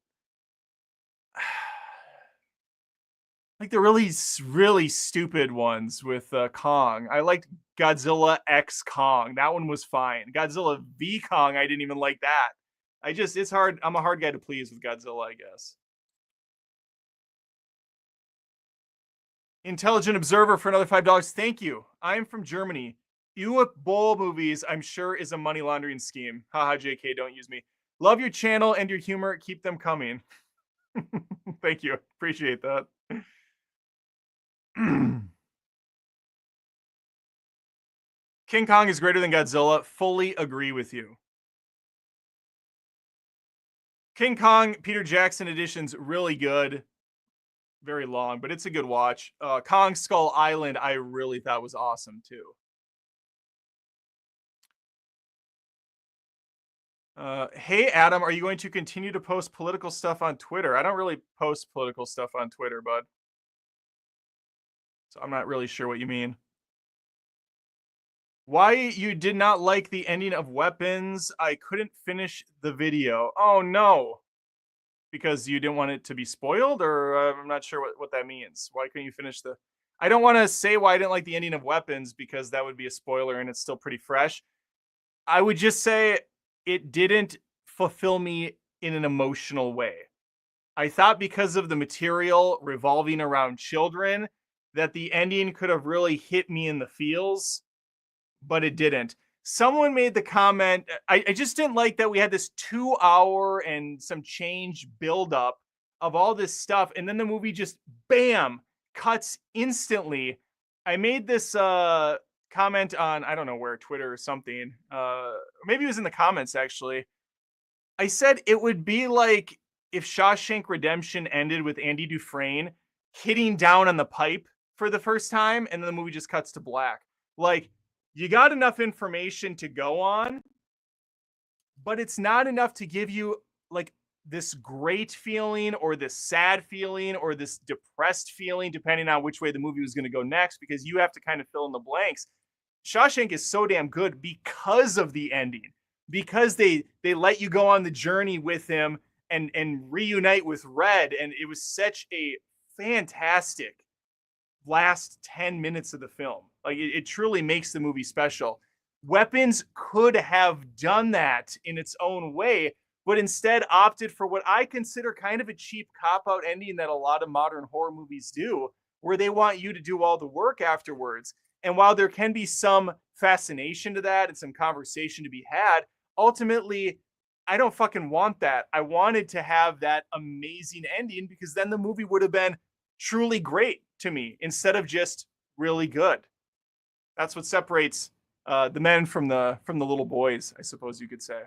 like the really stupid ones with Kong. I liked Godzilla X Kong. That one was fine. Godzilla V Kong, I didn't even like that. It's hard. I'm a hard guy to please with Godzilla, I guess. Intelligent Observer for another $5. Thank you. I'm from Germany. Uwe Boll movies, I'm sure, is a money laundering scheme. Haha, JK, don't use me. Love your channel and your humor. Keep them coming. Thank you. Appreciate that. King Kong is greater than Godzilla. Fully agree with you. King Kong, Peter Jackson edition's really good. Very long, but it's a good watch. Kong Skull Island, I really thought was awesome too. Hey, Adam, are you going to continue to post political stuff on Twitter? I don't really post political stuff on Twitter, bud. So I'm not really sure what you mean. Why you did not like the ending of Weapons? I couldn't finish the video. Oh, no. Because you didn't want it to be spoiled? Or I'm not sure what that means. Why couldn't you finish the... I don't want to say why I didn't like the ending of Weapons because that would be a spoiler and it's still pretty fresh. I would just say it didn't fulfill me in an emotional way. I thought because of the material revolving around children that the ending could have really hit me in the feels, but it didn't. Someone made the comment, I just didn't like that we had this 2 hour and some change buildup of all this stuff, and then the movie just, bam, cuts instantly. I made this comment on, I don't know where, Twitter or something. Maybe it was in the comments, actually. I said it would be like if Shawshank Redemption ended with Andy Dufresne hitting down on the pipe for the first time, and then the movie just cuts to black. Like, you got enough information to go on, but it's not enough to give you, like, this great feeling or this sad feeling or this depressed feeling, depending on which way the movie was going to go next, because you have to kind of fill in the blanks. Shawshank is so damn good because of the ending, because they let you go on the journey with him and reunite with Red, and it was such a fantastic last 10 minutes of the film. Like it truly makes the movie special. Weapons could have done that in its own way, but instead opted for what I consider kind of a cheap cop-out ending that a lot of modern horror movies do, where they want you to do all the work afterwards. And while there can be some fascination to that and some conversation to be had, ultimately, I don't fucking want that. I wanted to have that amazing ending because then the movie would have been truly great to me instead of just really good. That's what separates the men from the little boys, I suppose you could say.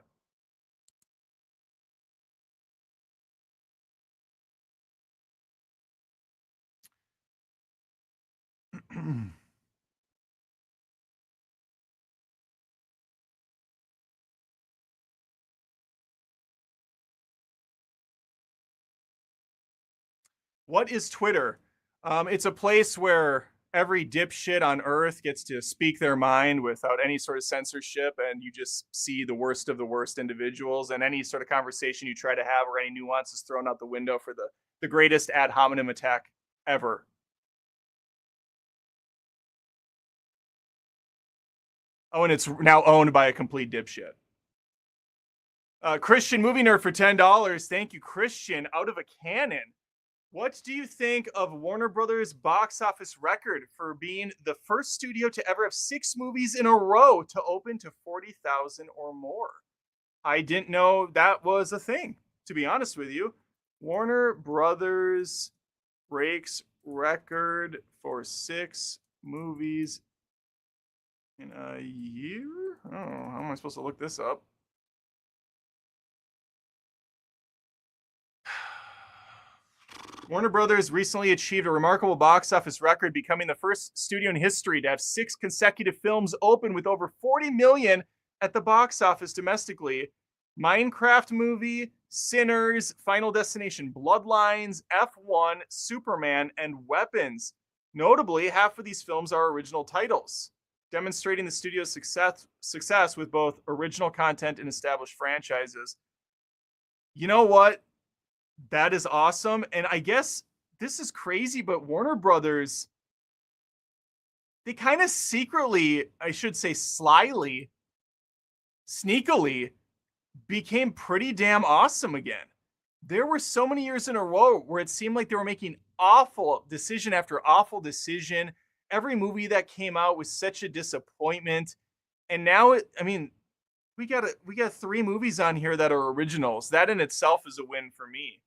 What is Twitter? It's a place where every dipshit on earth gets to speak their mind without any sort of censorship, and you just see the worst of the worst individuals, and any sort of conversation you try to have or any nuance is thrown out the window for the greatest ad hominem attack ever. Oh, and it's now owned by a complete dipshit. Christian Movie Nerd for $10. Thank you, Christian. Out of a cannon. What do you think of Warner Brothers' box office record for being the first studio to ever have 6 movies in a row to open to 40,000 or more? I didn't know that was a thing, to be honest with you. Warner Brothers breaks record for 6 movies in a year? Oh, how am I supposed to look this up? Warner Brothers recently achieved a remarkable box office record, becoming the first studio in history to have 6 consecutive films open with over 40 million at the box office domestically. Minecraft movie, Sinners, Final Destination Bloodlines, F1, Superman, and Weapons. Notably, half of these films are original titles, demonstrating the studio's success with both original content and established franchises. You know what? That is awesome. And I guess this is crazy, but Warner Brothers, they kind of secretly, I should say slyly, sneakily, became pretty damn awesome again. There were so many years in a row where it seemed like they were making awful decision after awful decision. Every movie that came out was such a disappointment. And now we got 3 movies on here that are originals. That in itself is a win for me.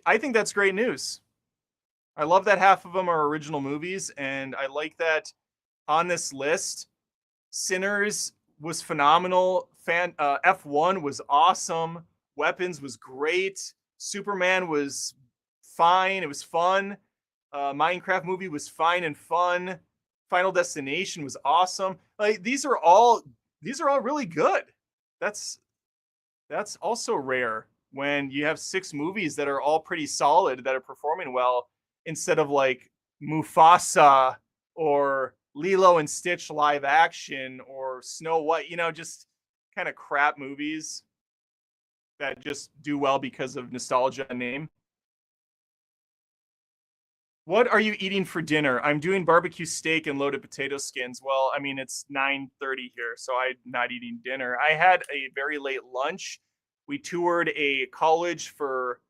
I think that's great news. I love that half of them are original movies, and I like that on this list, Sinners was phenomenal. F1 was awesome. Weapons was great. Superman was fine. It was fun. Minecraft movie was fine and fun. Final Destination was awesome. Like these are all really good. That's also rare when you have 6 movies that are all pretty solid, that are performing well, instead of like Mufasa or Lilo and Stitch live action or Snow White, just kind of crap movies that just do well because of nostalgia and name. What are you eating for dinner? I'm doing barbecue steak and loaded potato skins. Well, it's 9:30 here, so I'm not eating dinner. I had a very late lunch. We toured a college for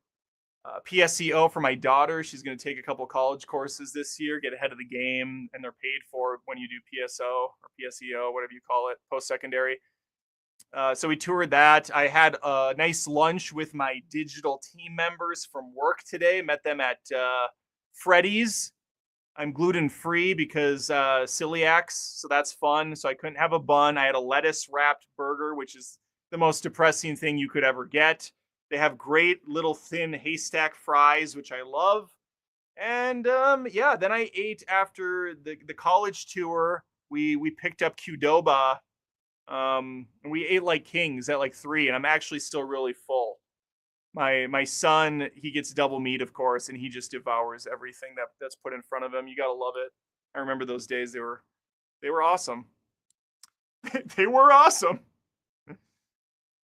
PSEO for my daughter. She's going to take a couple college courses this year, get ahead of the game, and they're paid for when you do PSO or PSEO, whatever you call it, post-secondary. So we toured that. I had a nice lunch with my digital team members from work today. Met them at Freddy's. I'm gluten-free because celiacs, so that's fun. So I couldn't have a bun. I had a lettuce-wrapped burger, which is the most depressing thing you could ever get. They have great little thin haystack fries, which I love. And then I ate after the college tour. We picked up Qdoba And we ate like kings at like 3, and I'm actually still really full. My son, he gets double meat, of course, and he just devours everything that's put in front of him. You gotta love it. I remember those days. They were awesome. They were awesome.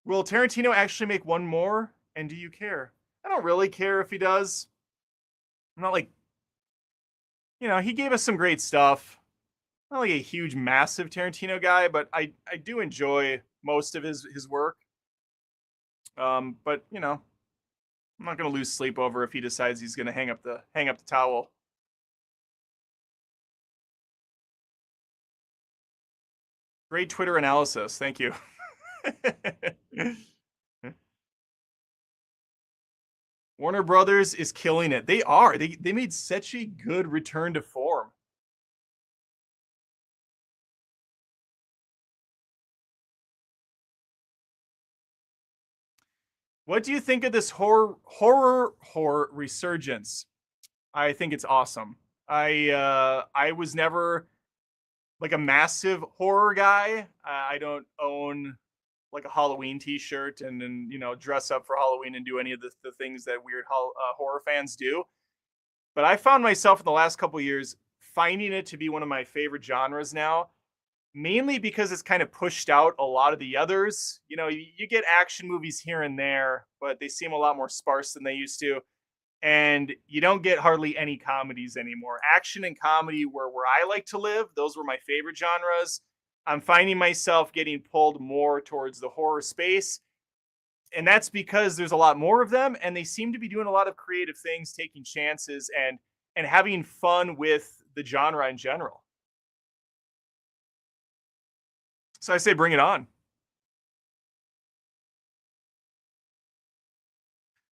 Will Tarantino actually make one more? And do you care? I don't really care if he does. I'm not like, he gave us some great stuff. I'm not like a huge, massive Tarantino guy, but I do enjoy most of his work. But I'm not gonna lose sleep over if he decides he's gonna hang up the towel. Great Twitter analysis. Thank you. Warner Brothers is killing it. They are. They made such a good return to form. What do you think of this horror resurgence? I think it's awesome. I was never like a massive horror guy. I don't own like a Halloween T-shirt and then dress up for Halloween and do any of the things that weird horror fans do. But I found myself in the last couple of years finding it to be one of my favorite genres now, mainly because it's kind of pushed out a lot of the others. You get action movies here and there, but they seem a lot more sparse than they used to. And you don't get hardly any comedies anymore. Action and comedy where I like to live, those were my favorite genres. I'm finding myself getting pulled more towards the horror space. And that's because there's a lot more of them, and they seem to be doing a lot of creative things, taking chances and having fun with the genre in general. So I say bring it on.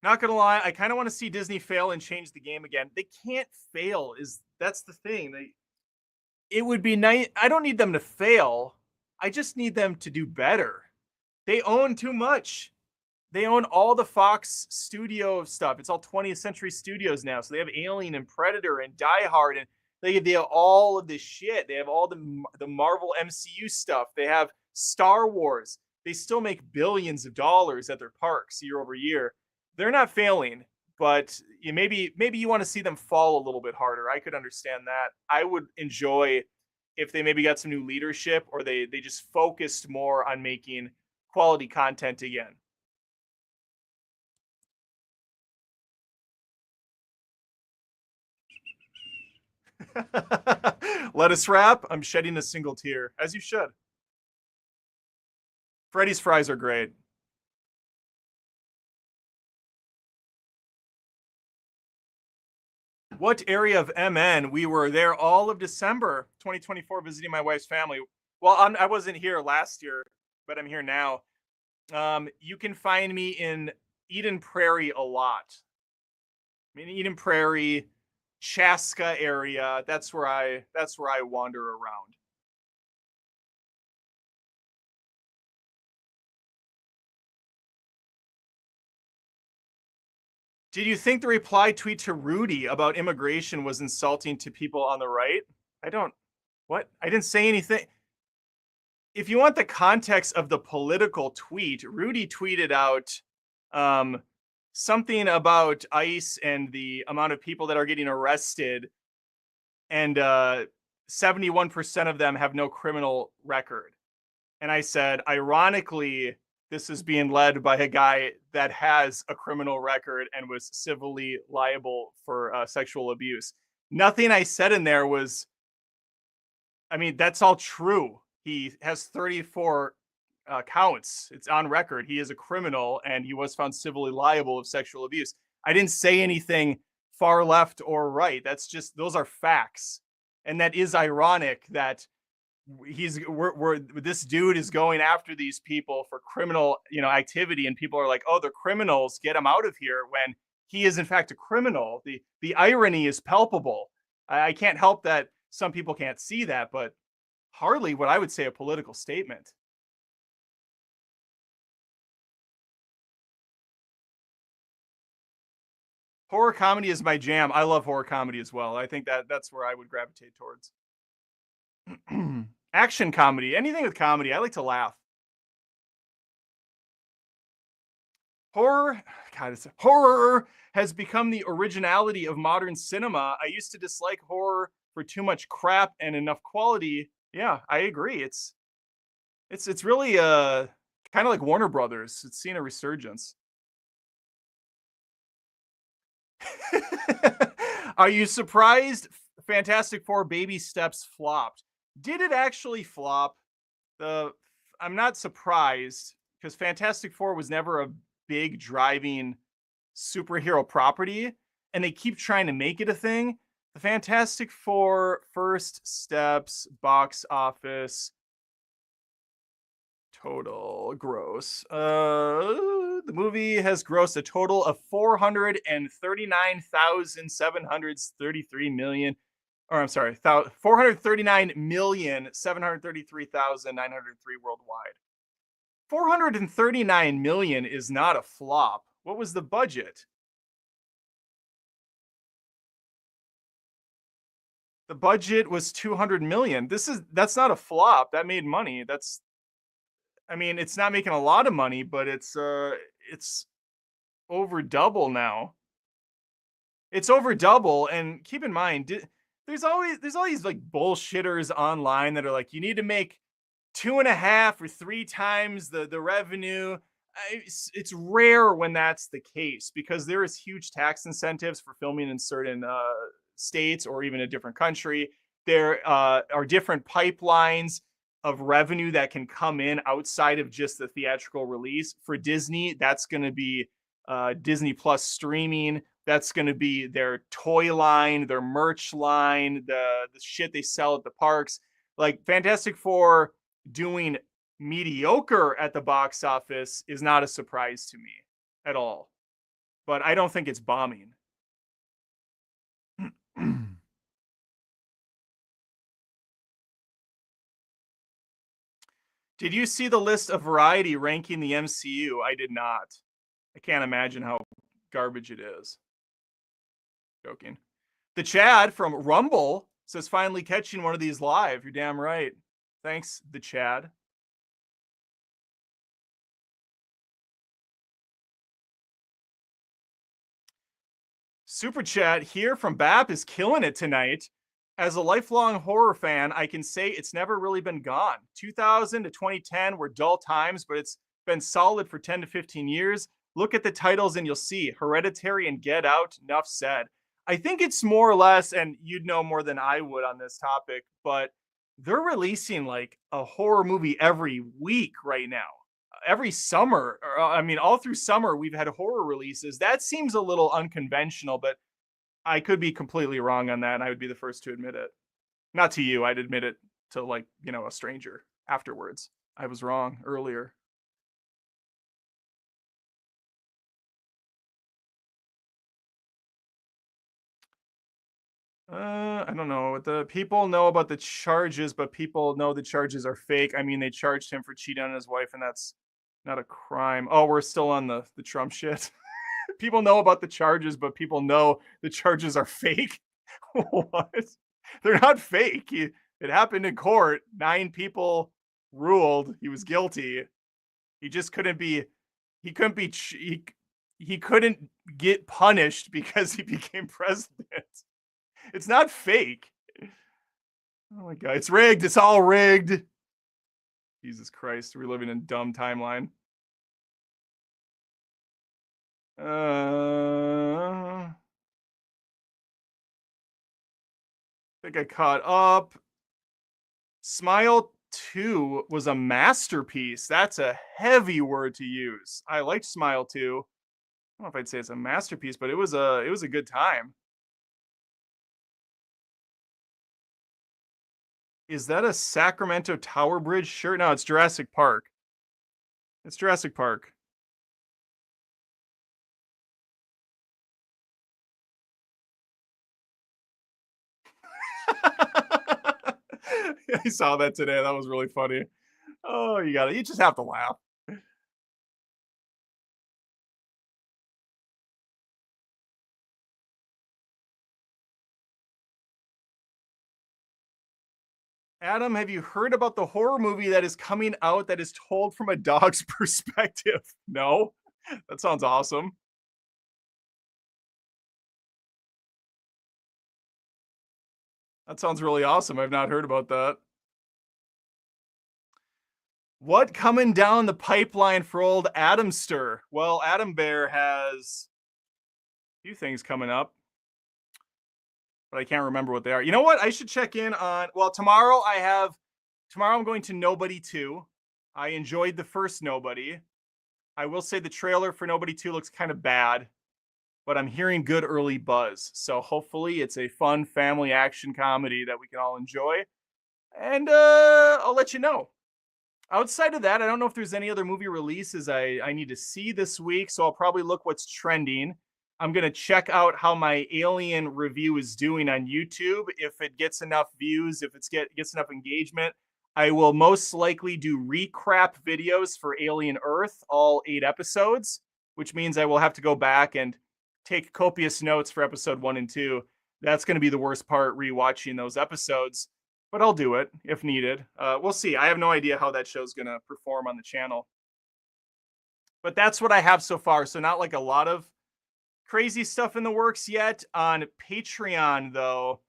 Not gonna lie, I kind of want to see Disney fail and change the game again. They can't fail, that's the thing. It would be nice. I don't need them to fail. I just need them to do better. They own too much. They own all the Fox studio stuff. It's all 20th Century Studios now. So they have Alien and Predator and Die Hard, and they have all of this shit. They have all the Marvel MCU stuff. They have Star Wars. They still make billions of dollars at their parks year over year. They're not failing, but maybe you want to see them fall a little bit harder. I could understand that. I would enjoy if they maybe got some new leadership, or they just focused more on making quality content again. Lettuce wrap. I'm shedding a single tear, as you should. Freddy's fries are great. What area of MN? We were there all of December 2024 visiting my wife's family. Well, I wasn't here last year, but I'm here now. You can find me in Eden Prairie a lot. I mean, Eden Prairie, Chaska area. That's where I wander around. Did you think the reply tweet to Rudy about immigration was insulting to people on the right? I don't. What? I didn't say anything. If you want the context of the political tweet, Rudy tweeted out um, something about ICE and the amount of people that are getting arrested, and 71% of them have no criminal record. And I said, ironically, this is being led by a guy that has a criminal record and was civilly liable for sexual abuse. Nothing I said in there was, I mean, that's all true. He has 34 counts. It's on record. He is a criminal and he was found civilly liable of sexual abuse. I didn't say anything far left or right. That's just, those are facts. And that is ironic that this dude is going after these people for criminal activity, and people are like, oh, they're criminals, get them out of here, when he is in fact a criminal. The irony is palpable. I can't help that some people can't see that, but hardly what I would say a political statement. Horror comedy is my jam. I love horror comedy as well. I think that's where I would gravitate towards. Action comedy, anything with comedy. I like to laugh. Horror, God, horror has become the originality of modern cinema. I used to dislike horror for too much crap and enough quality. Yeah, I agree. It's really kind of like Warner Brothers. It's seen a resurgence. Are you surprised Fantastic Four Baby Steps flopped? Did it actually flop? The I'm not surprised because Fantastic Four was never a big driving superhero property, and they keep trying to make it a thing. The Fantastic Four First Steps box office total gross. The movie has grossed a total of 439,733 million. Or I'm sorry, 439,733,903 worldwide. 439 million is not a flop. What was the budget? The budget was 200 million. That's not a flop. That made money. I mean, it's not making a lot of money, but it's over double now. It's over double, and keep in mind, there's all these like bullshitters online that are like, you need to make two and a half or three times the revenue. It's rare when that's the case because there is huge tax incentives for filming in certain states or even a different country. There are different pipelines of revenue that can come in outside of just the theatrical release. For Disney, that's going to be Disney Plus streaming. That's going to be their toy line, their merch line, the shit they sell at the parks. Like Fantastic Four doing mediocre at the box office is not a surprise to me at all. But I don't think it's bombing. Did you see the list of Variety ranking the MCU? I did not. I can't imagine how garbage it is. Joking. The Chad from Rumble says finally catching one of these live. You're damn right. Thanks, the Chad. Super chat here from Bap is killing it tonight. As a lifelong horror fan, I can say it's never really been gone. 2000 to 2010 were dull times, but it's been solid for 10 to 15 years. Look at the titles and you'll see Hereditary and Get Out. Enough said. I think it's more or less, and you'd know more than I would on this topic, but they're releasing like a horror movie every week right now. Every summer, or I mean, all through summer, we've had horror releases. That seems a little unconventional, but I could be completely wrong on that, and I would be the first to admit it. Not to you, I'd admit it to like, a stranger afterwards. I was wrong earlier. I don't know. The people know about the charges, but people know the charges are fake. I mean, they charged him for cheating on his wife, and that's not a crime. Oh, we're still on the Trump shit. People know about the charges, but people know the charges are fake. What? They're not fake. It happened in court. 9 people ruled he was guilty. He just couldn't be. He couldn't be. He couldn't get punished because he became president. It's not fake. Oh my god, it's rigged. It's all rigged. Jesus Christ, we're living in a dumb timeline. I think I caught up. Smile 2 was a masterpiece. That's a heavy word to use. I liked Smile 2. I don't know if I'd say it's a masterpiece, but it was a good time. Is that a Sacramento Tower Bridge shirt? No, it's Jurassic Park. It's Jurassic Park. I saw that today. That was really funny. Oh, you got it. You just have to laugh. Adam, have you heard about the horror movie that is coming out that is told from a dog's perspective? No? That sounds awesome. That sounds really awesome. I've not heard about that. What coming down the pipeline for old Adamster? Well, Adam Bear has a few things coming up, but I can't remember what they are. You know what? I should check in on. Well, tomorrow I'm going to Nobody 2. I enjoyed the first Nobody. I will say the trailer for Nobody 2 looks kind of bad, but I'm hearing good early buzz. So hopefully it's a fun family action comedy that we can all enjoy. And I'll let you know. Outside of that, I don't know if there's any other movie releases I need to see this week, so I'll probably look what's trending. I'm gonna check out how my Alien review is doing on YouTube. If it gets enough views, if gets enough engagement, I will most likely do recap videos for Alien Earth, all 8 episodes, which means I will have to go back and take copious notes for episode 1 and 2. That's going to be the worst part, rewatching those episodes, but I'll do it if needed. We'll see. I have no idea how that show's going to perform on the channel. But that's what I have so far. So not like a lot of crazy stuff in the works yet. On Patreon, though,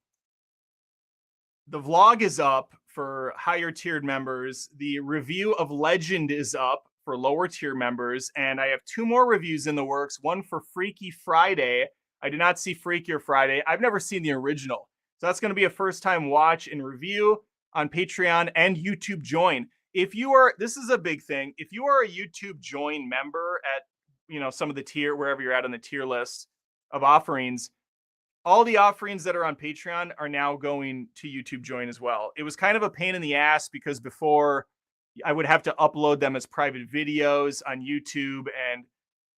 the vlog is up for higher tiered members. The review of Legend is up for lower tier members. And I have 2 more reviews in the works. One for Freaky Friday. I did not see Freakier Friday. I've never seen the original. So that's going to be a first time watch and review on Patreon and YouTube join. If you are, this is a big thing. If you are a YouTube join member at, some of the tier, wherever you're at on the tier list of offerings, all the offerings that are on Patreon are now going to YouTube join as well. It was kind of a pain in the ass because before I would have to upload them as private videos on YouTube, and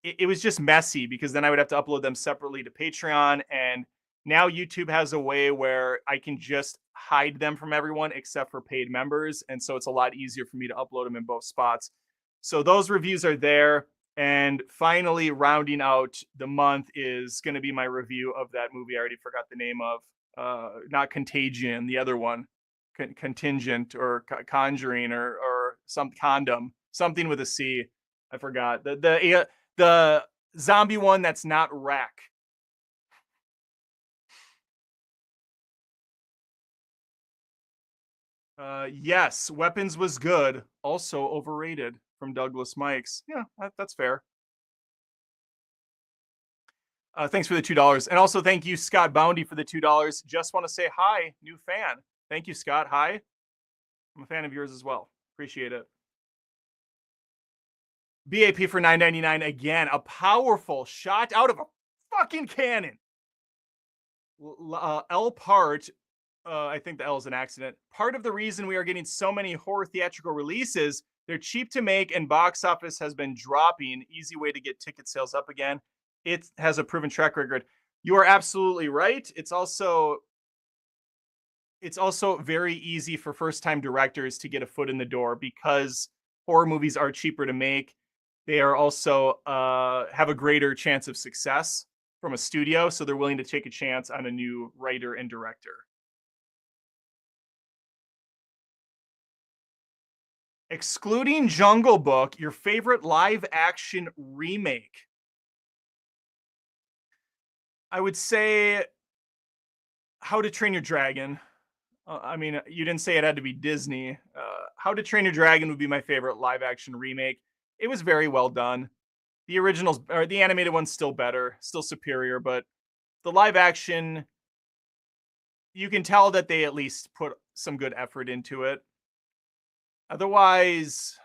it was just messy because then I would have to upload them separately to Patreon. And now YouTube has a way where I can just hide them from everyone except for paid members. And so it's a lot easier for me to upload them in both spots. So those reviews are there. And finally, rounding out the month is going to be my review of that movie I already forgot the name of. Not Contagion, the other one. Contingent or Conjuring or some Condom. Something with a C. I forgot. The zombie one that's not Wreck. Yes, Weapons was good. Also overrated from Douglas Mikes. Yeah, that's fair. Thanks for the $2. And also thank you, Scott Boundy, for the $2. Just want to say hi, new fan. Thank you, Scott. Hi. I'm a fan of yours as well. Appreciate it. BAP for $9.99 again. A powerful shot out of a fucking cannon. L part, I think the L is an accident. Part of the reason we are getting so many horror theatrical releases, they're cheap to make and box office has been dropping. Easy way to get ticket sales up again. It has a proven track record. You are absolutely right. It's also very easy for first-time directors to get a foot in the door because horror movies are cheaper to make. They are also have a greater chance of success from a studio, so they're willing to take a chance on a new writer and director. Excluding Jungle Book, your favorite live-action remake? I would say How to Train Your Dragon. I mean, you didn't say it had to be Disney. How to Train Your Dragon would be my favorite live-action remake. It was very well done. The originals, or the animated one's still better, still superior, but the live-action, you can tell that they at least put some good effort into it. Otherwise,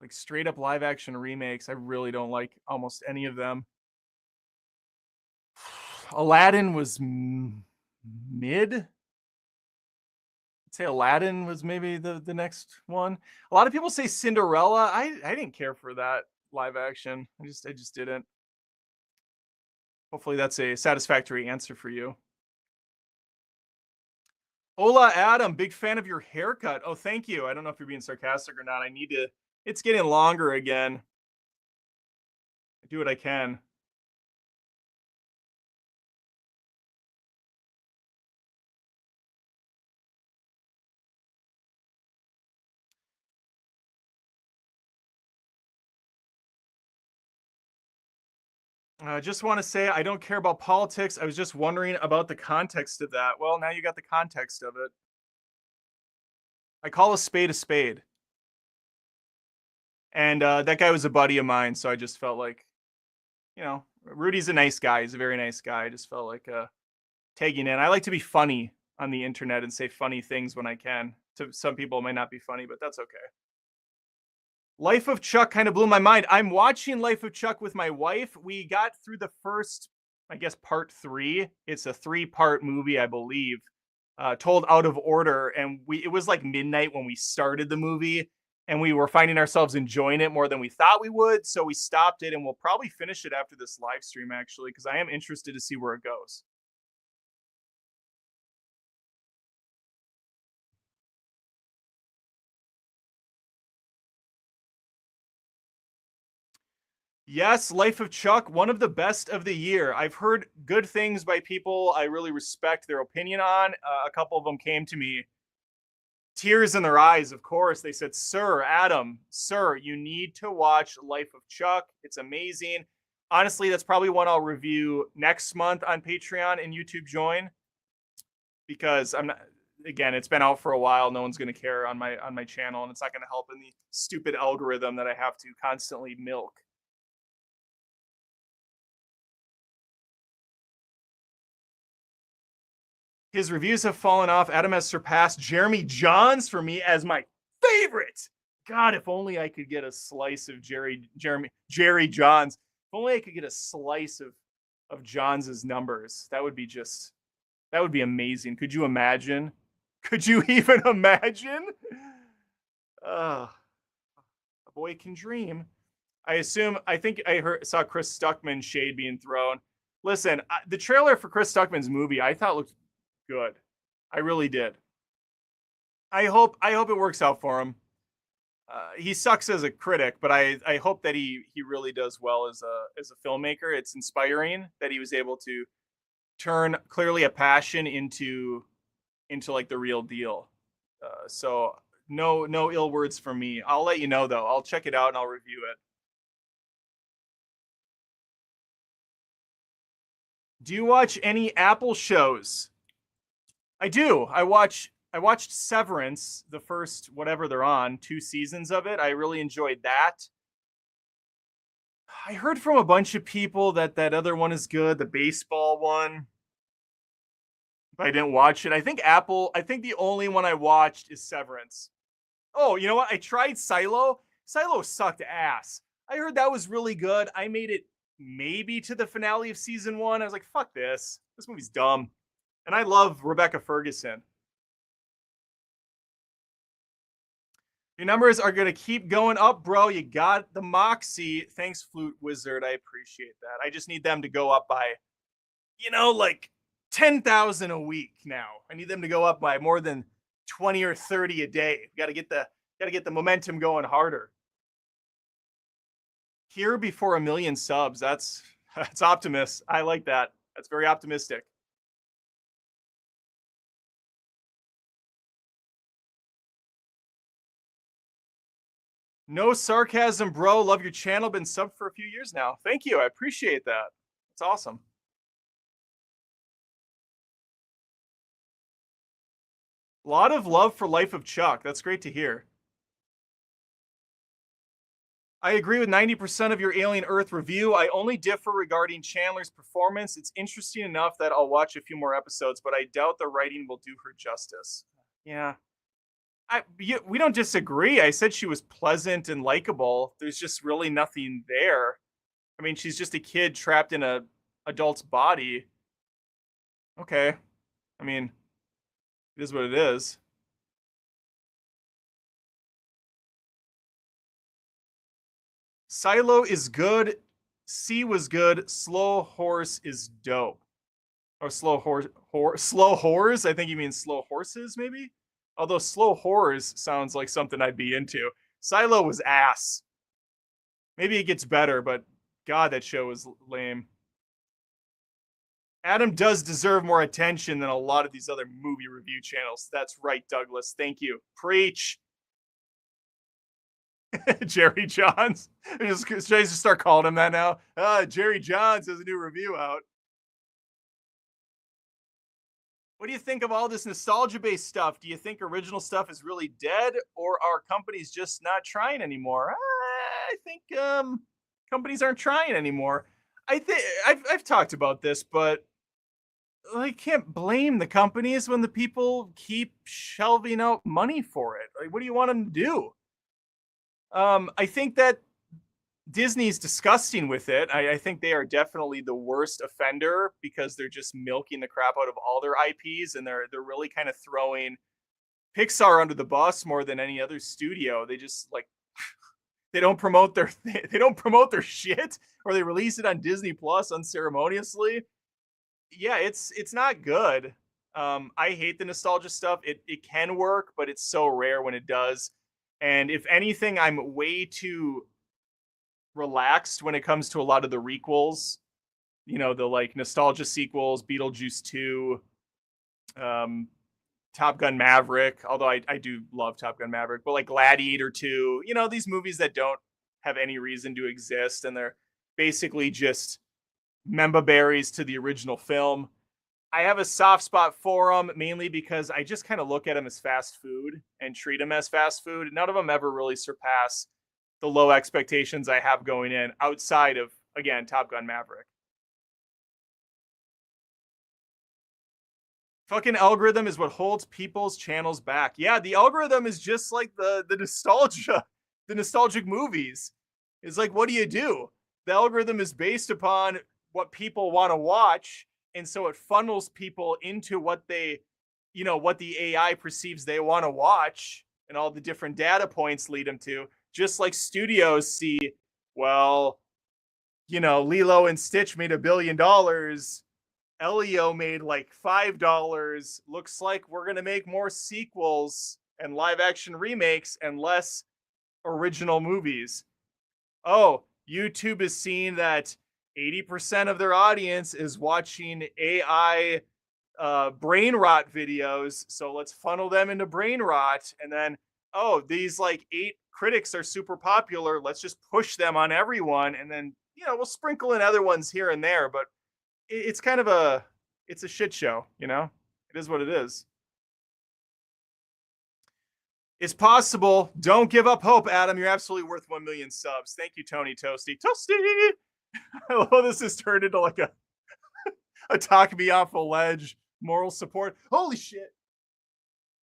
like straight up live-action remakes, I really don't like almost any of them. Aladdin was mid. I'd say Aladdin was maybe the next one. A lot of people say Cinderella. I didn't care for that live action. I just didn't. Hopefully that's a satisfactory answer for you. Hola, Adam. Big fan of your haircut. Oh, thank you. I don't know if you're being sarcastic or not. I need to. It's getting longer again. I do what I can. I just want to say I don't care about politics. I was just wondering about the context of that. Well, now you got the context of it. I call a spade a spade. And that guy was a buddy of mine, so I just felt like, Rudy's a nice guy. He's a very nice guy. I just felt like tagging in. I like to be funny on the internet and say funny things when I can. To some people, it might not be funny, but that's okay. Life of Chuck kind of blew my mind. I'm watching Life of Chuck with my wife. We got through the first, I guess, part 3. It's a 3-part movie, I believe, told out of order. And it was like midnight when we started the movie, and we were finding ourselves enjoying it more than we thought we would. So we stopped it, and we'll probably finish it after this live stream, actually, because I am interested to see where it goes. Yes, Life of Chuck, one of the best of the year. I've heard good things by people I really respect their opinion on. A couple of them came to me, tears in their eyes, of course. They said, Sir, Adam, sir, you need to watch Life of Chuck. It's amazing. Honestly, that's probably one I'll review next month on Patreon and YouTube Join, because I'm not, again, it's been out for a while. No one's going to care on my channel, and it's not going to help in the stupid algorithm that I have to constantly milk. His reviews have fallen off. Adam has surpassed Jeremy Johns for me as my favorite. God, if only I could get a slice of Jerry Johns. If only I could get a slice of Johns's numbers. That would be amazing. Could you imagine? Could you even imagine? A boy can dream. I think I saw Chris Stuckman shade being thrown. Listen, the trailer for Chris Stuckman's movie I thought looked good. I really did. I hope it works out for him. He sucks as a critic, but I hope that he really does well as a filmmaker. It's inspiring that he was able to turn clearly a passion into like the real deal. So no ill words from me. I'll let you know though. I'll check it out and I'll review it. Do you watch any Apple shows? I do. I watched Severance, the first whatever they're on, 2 seasons of it. I really enjoyed that. I heard from a bunch of people that other one is good, the baseball one. But I didn't watch it. I think the only one I watched is Severance. Oh, you know what? I tried Silo. Silo sucked ass. I heard that was really good. I made it maybe to the finale of season 1. I was like, fuck this. This movie's dumb. And I love Rebecca Ferguson. Your numbers are going to keep going up, bro. You got the moxie. Thanks, Flute Wizard. I appreciate that. I just need them to go up by, like 10,000 a week now. I need them to go up by more than 20 or 30 a day. Got to get the momentum going harder. Here before 1 million subs. That's optimist. I like that. That's very optimistic. No sarcasm, bro. Love your channel. Been subbed for a few years now. Thank you. I appreciate that. It's awesome. A lot of love for Life of Chuck. That's great to hear. I agree with 90% of your Alien Earth review. I only differ regarding Chandler's performance. It's interesting enough that I'll watch a few more episodes, but I doubt the writing will do her justice. Yeah. We don't disagree. I said she was pleasant and likable. There's just really nothing there. I mean, she's just a kid trapped in a adult's body. Okay. I mean, it is what it is. Silo is good. C was good. Slow Horse is dope. Or slow horse. I think you mean slow horses, maybe? Although slow horrors sounds like something I'd be into. Silo was ass. Maybe it gets better, but God, that show was lame. Adam does deserve more attention than a lot of these other movie review channels. That's right, Douglas. Thank you. Preach. Jerry Johns. Should I just start calling him that now? Jerry Johns has a new review out. What do you think of all this nostalgia based stuff? Do you think original stuff is really dead, or are companies just not trying anymore? I think companies aren't trying anymore. I think I've talked about this, but I can't blame the companies when the people keep shelving out money for it. Like, what do you want them to do? I think that Disney's disgusting with it. I think they are definitely the worst offender because they're just milking the crap out of all their IPs, and they're really kind of throwing Pixar under the bus more than any other studio. They just like they don't promote their they don't promote their shit, or they release it on Disney Plus unceremoniously. Yeah, it's not good. I hate the nostalgia stuff. It can work, but it's so rare when it does. And if anything, I'm way too relaxed when it comes to a lot of the requels. You know, the like nostalgia sequels, Beetlejuice 2, um, Top Gun Maverick. Although I do love Top Gun Maverick, but like Gladiator 2. You know, these movies that don't have any reason to exist, and they're basically just member berries to the original film. I have a soft spot for them mainly because I just kind of look at them as fast food and treat them as fast food. None of them ever really surpass the low expectations I have going in outside of, again, Top Gun Maverick. Fucking algorithm is what holds people's channels back. Yeah, the algorithm is just like the nostalgia, the nostalgic movies. It's like, what do you do? The algorithm is based upon what people want to watch, and so it funnels people into what they, you know, what the AI perceives they want to watch, and all the different data points lead them to. Just like studios see, well, you know, Lilo and Stitch made $1 billion. Elio made like $5. Looks like we're gonna make more sequels and live action remakes and less original movies. Oh, YouTube is seeing that 80% of their audience is watching AI brain rot videos, so let's funnel them into brain rot. And then, oh, these like 8 critics are super popular, let's just push them on everyone, and then, you know, we'll sprinkle in other ones here and there. But it's kind of it's a shit show, you know. It is what it is. It's possible. Don't give up hope, Adam. You're absolutely worth 1 million subs. Thank you, Tony Toasty. Toasty. I love this has turned into like a talk me off a ledge moral support. Holy shit.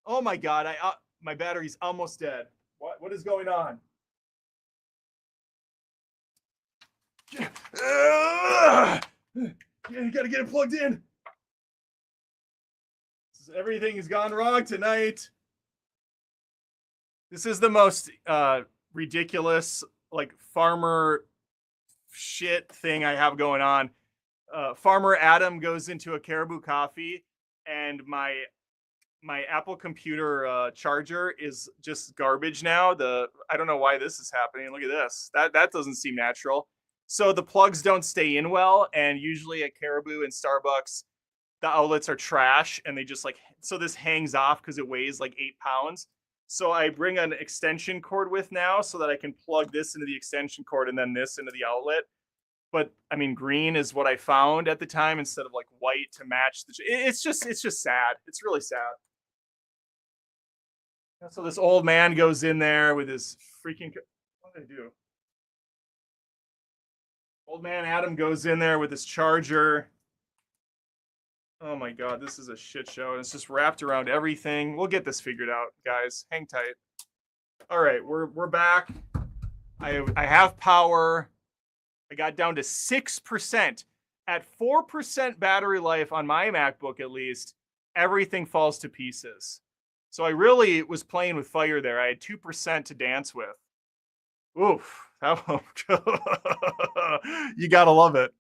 Oh my god, I my battery's almost dead. What is going on? You gotta get it plugged in. Everything has gone wrong tonight. This is the most ridiculous, like, farmer shit thing I have going on. Farmer Adam goes into a Caribou Coffee, and my Apple computer charger is just garbage now. I don't know why this is happening. Look at this. That doesn't seem natural. So the plugs don't stay in well, and usually at Caribou and Starbucks, the outlets are trash, and they just like, so this hangs off because it weighs like 8 pounds. So I bring an extension cord with now so that I can plug this into the extension cord and then this into the outlet. But I mean, green is what I found at the time instead of like white to match the. It's just sad. It's really sad. So this old man goes in there with his freaking. What did I do? Old man Adam goes in there with his charger. Oh my god, this is a shit show. It's just wrapped around everything. We'll get this figured out, guys. Hang tight. All right, we're back. I have power. I got down to 6%. At 4% battery life on my MacBook, at least, everything falls to pieces. So I really was playing with fire there. I had 2% to dance with. Oof. You gotta love it.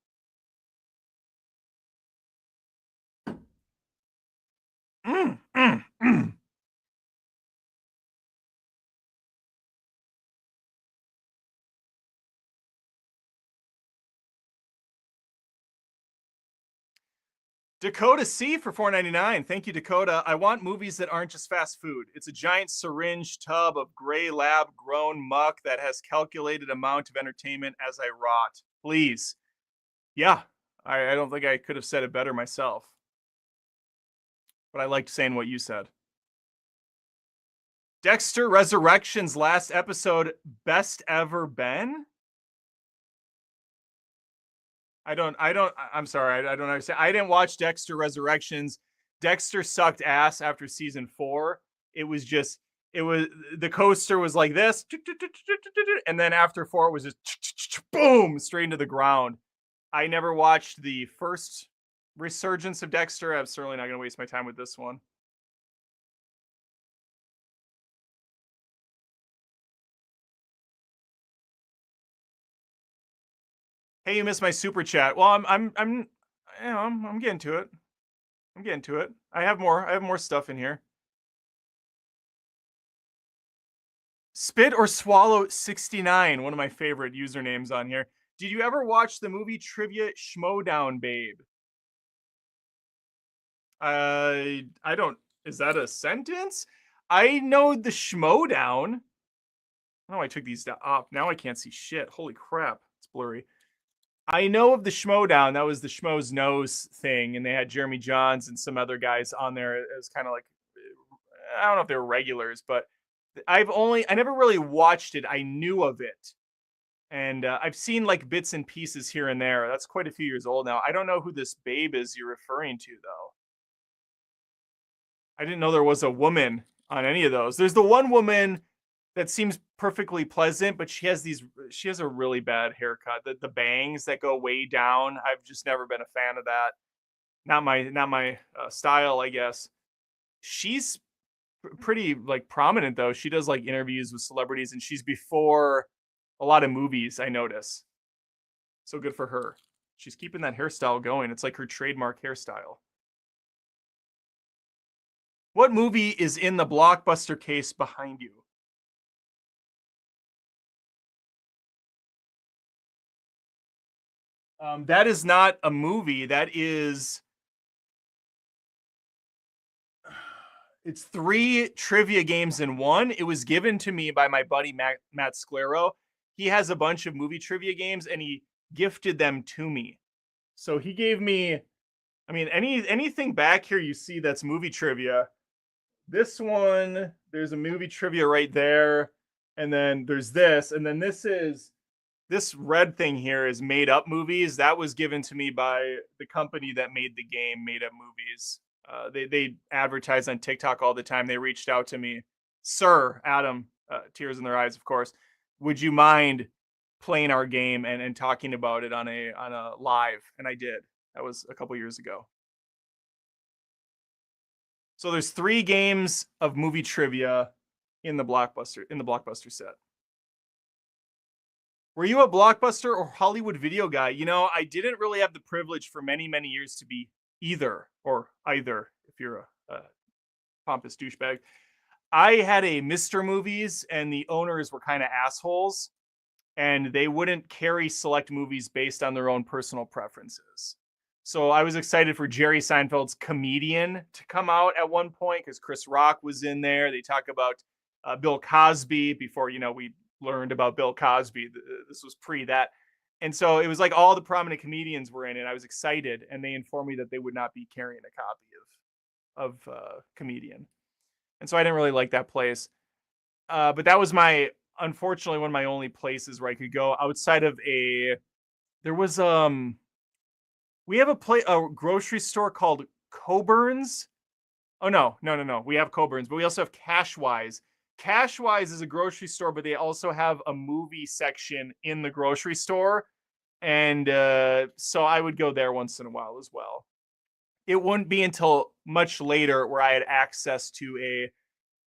Mm, mm, mm. Dakota C for $4.99. Thank you, Dakota. I want movies that aren't just fast food. It's a giant syringe tub of gray lab grown muck that has calculated amount of entertainment as I rot. Please. Yeah, I don't think I could have said it better myself, but I liked saying what you said. Dexter Resurrection's last episode, best ever been? I'm sorry, I don't understand. I didn't watch Dexter Resurrections. Dexter sucked ass after season 4. It was just, it was, the coaster was like this, and then after 4, it was just boom, straight into the ground. I never watched the first resurgence of Dexter. I'm certainly not going to waste my time with this one. Hey, you missed my super chat. Well, I'm getting to it. I'm getting to it. I have more stuff in here. Spit or Swallow 69, one of my favorite usernames on here. Did you ever watch the movie Trivia Schmodown, babe? I don't. Is that a sentence? I know the Schmodown. Oh, I took these off. Now I can't see shit. Holy crap. It's blurry. I know of the Schmodown. That was the Schmo's Nose thing, and they had Jeremy Johns and some other guys on there as kind of like, I don't know if they were regulars, but I never really watched it. I knew of it, and I've seen like bits and pieces here and there. That's quite a few years old now. I don't know who this babe is you're referring to, though. I didn't know there was a woman on any of those. There's the one woman that seems perfectly pleasant, but she has a really bad haircut. The bangs that go way down. I've just never been a fan of that. Not my style, I guess. She's pretty like prominent though. She does like interviews with celebrities, and she's before a lot of movies, I notice. So good for her. She's keeping that hairstyle going. It's like her trademark hairstyle. What movie is in the Blockbuster case behind you? That is not a movie. That is, it's 3 trivia games in one. It was given to me by my buddy Matt Sclero. He has a bunch of movie trivia games, and he gifted them to me. So he gave me, I mean, anything back here you see that's movie trivia. This one, there's a movie trivia right there, and then there's this, and then this red thing here is made up movies. That was given to me by the company that made the game, Made Up Movies. They advertise on TikTok all the time. They reached out to me, Sir Adam, tears in their eyes, of course. Would you mind playing our game and talking about it on a live? And I did. That was a couple years ago. So there's 3 games of movie trivia in the Blockbuster set. Were you a Blockbuster or Hollywood Video guy? You know, I didn't really have the privilege for many, many years to be either, or either, if you're a pompous douchebag. I had a Mr. Movies, and the owners were kind of assholes, and they wouldn't carry select movies based on their own personal preferences. So I was excited for Jerry Seinfeld's Comedian to come out at one point because Chris Rock was in there. They talk about Bill Cosby before, we learned about Bill Cosby. This was pre that. And so it was like all the prominent comedians were in it. I was excited, and they informed me that they would not be carrying a copy of Comedian. And so I didn't really like that place. But that was unfortunately, one of my only places where I could go outside of there was, we have a grocery store called Coburn's. Oh, no. We have Coburn's, but we also have Cashwise. Cashwise is a grocery store, but they also have a movie section in the grocery store. And so I would go there once in a while as well. It wouldn't be until much later where I had access to a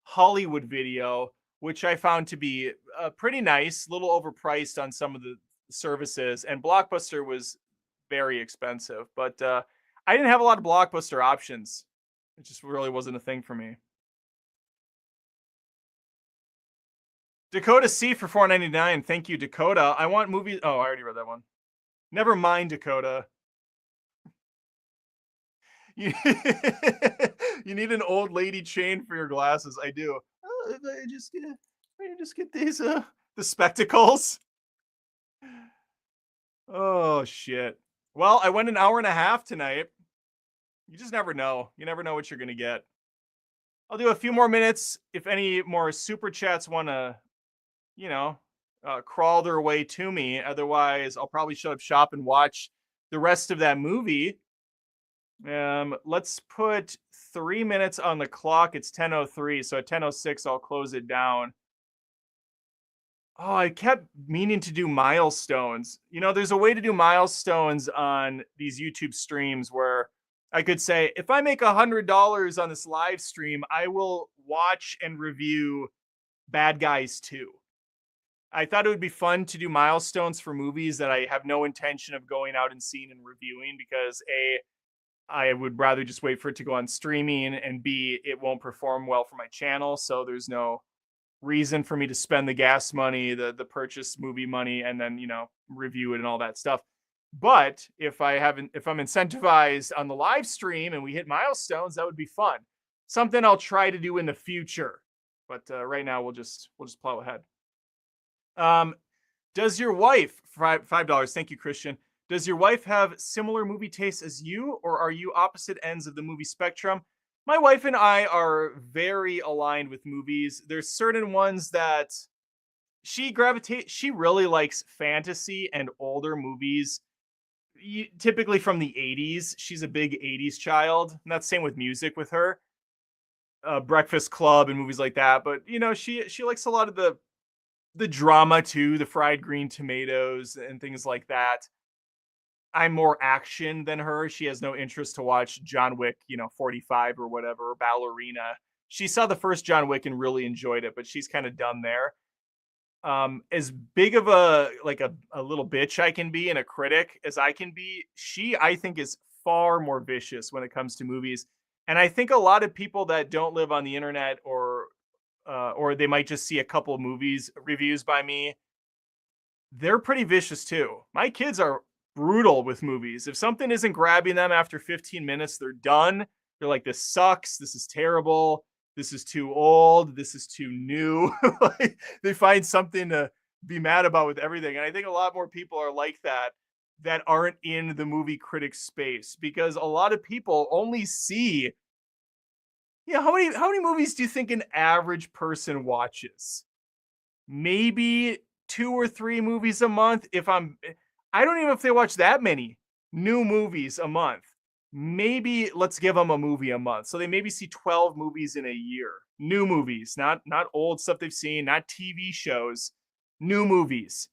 Hollywood Video, which I found to be pretty nice, a little overpriced on some of the services. And Blockbuster was very expensive, but I didn't have a lot of Blockbuster options. It just really wasn't a thing for me. Dakota C for $4.99. Thank you, Dakota. I want movies. Oh, I already read that one. Never mind, Dakota. You, you need an old lady chain for your glasses. I do. Oh, if I just get these the spectacles. Oh shit. Well, I went an hour and a half tonight. You just never know. You never know what you're gonna get. I'll do a few more minutes if any more super chats want to, you know, crawl their way to me. Otherwise, I'll probably shut up shop and watch the rest of that movie. Let's put 3 minutes on the clock. It's 10:03, so at 10:06 I'll close it down. Oh, I kept meaning to do milestones. You know, there's a way to do milestones on these YouTube streams where I could say, if I make $100 on this live stream, I will watch and review Bad Guys 2. I thought it would be fun to do milestones for movies that I have no intention of going out and seeing and reviewing because A, I would rather just wait for it to go on streaming, and B, it won't perform well for my channel. So there's no reason for me to spend the gas money, the purchase movie money, and then, you know, review it and all that stuff. But if I'm incentivized on the live stream and we hit milestones, that would be fun. Something I'll try to do in the future. But right now we'll just plow ahead. Does your wife, $5, thank you, Christian. Does your wife have similar movie tastes as you, or are you opposite ends of the movie spectrum? My wife and I are very aligned with movies. There's certain ones that she really likes fantasy and older movies, typically from the 80s. She's a big 80s child, and that's same with music with her. Breakfast Club and movies like that. But, you know, she likes a lot of the drama too, the fried green tomatoes and things like that. I'm more action than her. She has no interest to watch John Wick, 45 or whatever, or Ballerina. She saw the first John Wick and really enjoyed it, but she's kind of done there. As big of a little bitch I can be and a critic as I can be, she, I think, is far more vicious when it comes to movies. And I think a lot of people that don't live on the internet or they might just see a couple of movies reviews by me, they're pretty vicious too. My kids are brutal with movies. If something isn't grabbing them after 15 minutes, they're done. They're like, this sucks. This is terrible. This is too old. This is too new. Like, they find something to be mad about with everything. And I think a lot more people are like that aren't in the movie critic space, because a lot of people only see, how many movies do you think an average person watches? Maybe 2 or 3 movies a month. I don't even know if they watch that many new movies a month. Maybe let's give them a movie a month. So they maybe see 12 movies in a year. New movies, not old stuff they've seen, not TV shows, new movies.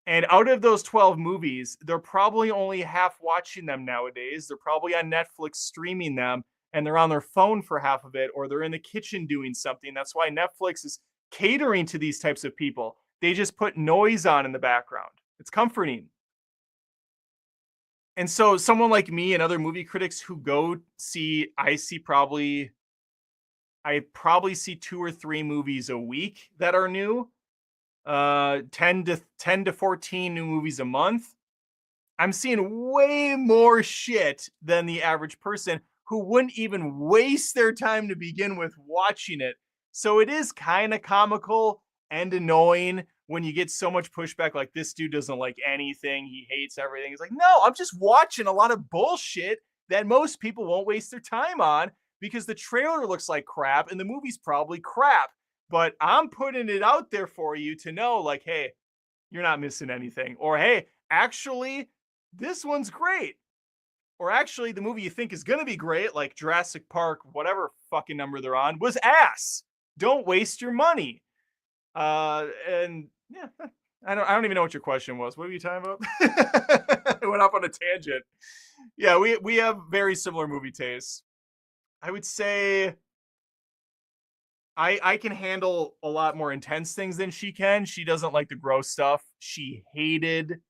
And out of those 12 movies, they're probably only half watching them nowadays. They're probably on Netflix streaming them, and they're on their phone for half of it, or they're in the kitchen doing something. That's why Netflix is catering to these types of people. They just put noise on in the background. It's comforting. And so someone like me and other movie critics who go see, I probably see 2 or 3 movies a week that are new. 10 to 14 new movies a month. I'm seeing way more shit than the average person who wouldn't even waste their time to begin with watching it. So it is kind of comical and annoying when you get so much pushback, like, this dude doesn't like anything, he hates everything. It's like, no, I'm just watching a lot of bullshit that most people won't waste their time on because the trailer looks like crap and the movie's probably crap. But I'm putting it out there for you to know, like, hey, you're not missing anything. Or, hey, actually, this one's great. Or actually, the movie you think is going to be great, like Jurassic Park, whatever fucking number they're on, was ass. Don't waste your money. And yeah, I don't even know what your question was. What were you talking about? I went off on a tangent. Yeah, we have very similar movie tastes. I would say I can handle a lot more intense things than she can. She doesn't like the gross stuff. She hated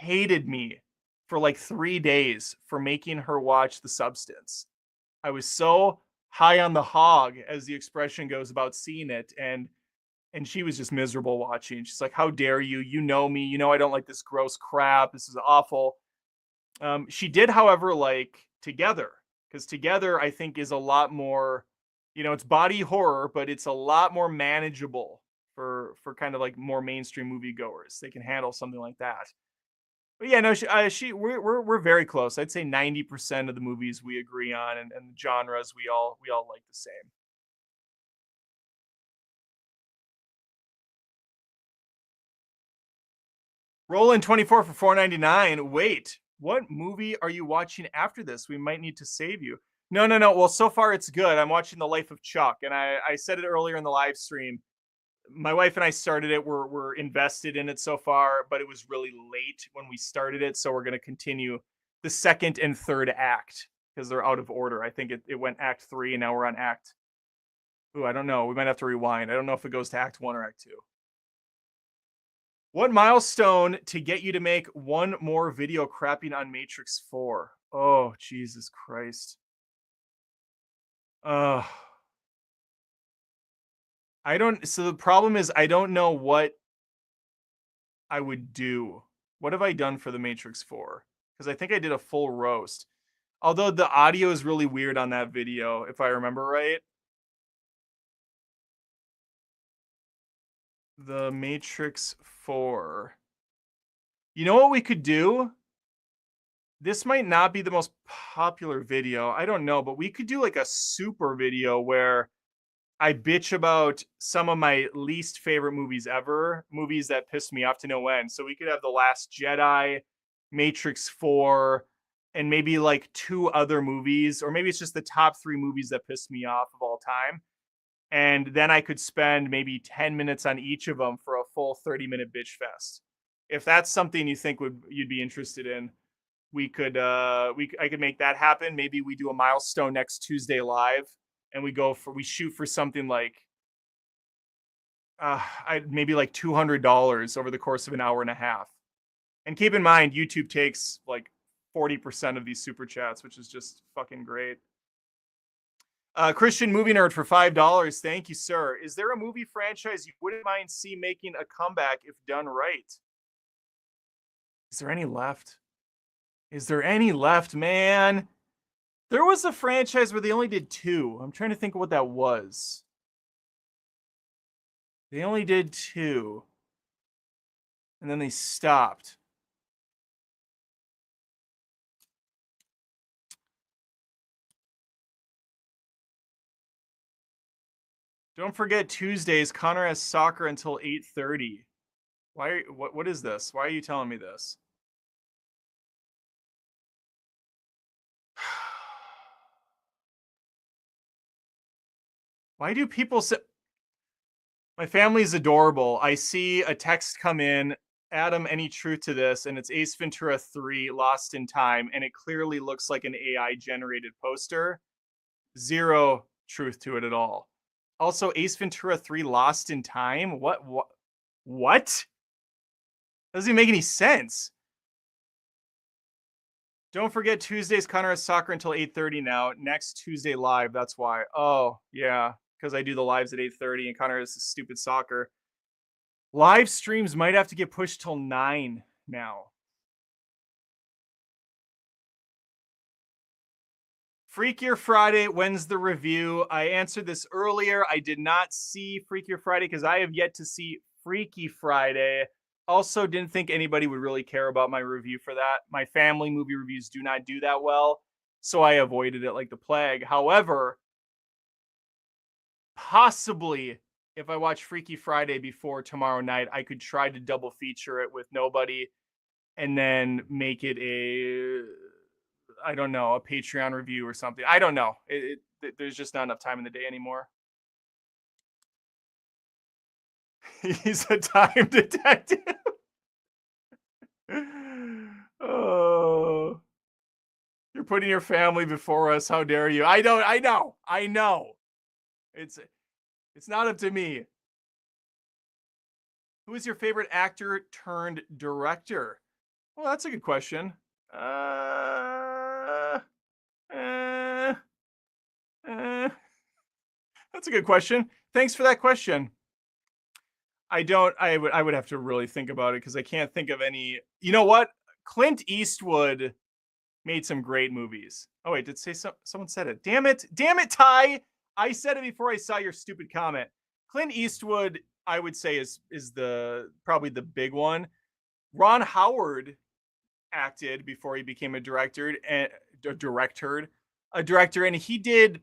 me for like 3 days for making her watch The Substance. I was so high on the hog, as the expression goes, about seeing it, and she was just miserable watching. She's like, how dare you? You know me. You know I don't like this gross crap. This is awful. She did, however, like Together. because together I think is a lot more, it's body horror, but it's a lot more manageable for kind of like more mainstream moviegoers. They can handle something like that. But yeah, no, we're very close. I'd say 90% of the movies we agree on, and the genres we all like the same. Roll 24 for 4.99. Wait, what movie are you watching after this? We might need to save you. No, no, no. Well, so far it's good. I'm watching The Life of Chuck, and I said it earlier in the live stream. My wife and I started it. We're invested in it so far, but it was really late when we started it, so we're going to continue the second and third act because they're out of order. I think it went Act 3, and now we're on Act. Ooh, I don't know. We might have to rewind. I don't know if it goes to Act 1 or Act 2. What milestone to get you to make one more video crapping on Matrix 4? Oh, Jesus Christ. Uh so the problem is I don't know what I would do. What have I done for the Matrix 4? Because I think I did a full roast. Although the audio is really weird on that video, if I remember right. The Matrix 4. You know what we could do? This might not be the most popular video. I don't know, but we could do like a super video where I bitch about some of my least favorite movies ever, movies that pissed me off to no end. So we could have The Last Jedi, Matrix 4, and maybe like 2 other movies, or maybe it's just the top 3 movies that pissed me off of all time. And then I could spend maybe 10 minutes on each of them for a full 30-minute bitch fest. If that's something you think you'd be interested in, I could make that happen. Maybe we do a milestone next Tuesday live, and we shoot for something like maybe like $200 over the course of an hour and a half. And keep in mind, YouTube takes like 40% of these super chats, which is just fucking great. Christian Movie Nerd for $5. Thank you, sir. Is there a movie franchise you wouldn't mind see making a comeback if done right? Is there any left? Is there any left, man? There was a franchise where they only did 2. I'm trying to think of what that was. They only did 2. And then they stopped. Don't forget Tuesdays. Connor has soccer until 8:30. What is this? Why are you telling me this? Why do people say my family is adorable? I see a text come in, Adam, any truth to this? And it's Ace Ventura 3 Lost in Time, and it clearly looks like an AI generated poster. Zero truth to it at all. Also, Ace Ventura 3 Lost in Time? What? Doesn't even make any sense. Don't forget Tuesdays, Connor has soccer until 8:30 now. Next Tuesday live, that's why. Oh, yeah, because I do the lives at 8:30 and Connor has stupid soccer. Live streams might have to get pushed till 9 now. Freakier Friday, when's the review? I answered this earlier. I did not see Freakier Friday because I have yet to see Freaky Friday. Also, didn't think anybody would really care about my review for that. My family movie reviews do not do that well, so I avoided it like the plague. However, possibly if I watch Freaky Friday before tomorrow night, I could try to double feature it with nobody and then make it I don't know, a Patreon review or something. I don't know. There's just not enough time in the day anymore. He's a time detective. Oh, you're putting your family before us. How dare you? I know. It's not up to me. Who is your favorite actor turned director? Well, that's a good question. That's a good question. Thanks for that question. I would have to really think about it because I can't think of any. You know what? Clint Eastwood made some great movies. Oh wait, someone said it? Damn it, Ty! I said it before I saw your stupid comment. Clint Eastwood, I would say, is the probably the big one. Ron Howard acted before he became a director, and and he did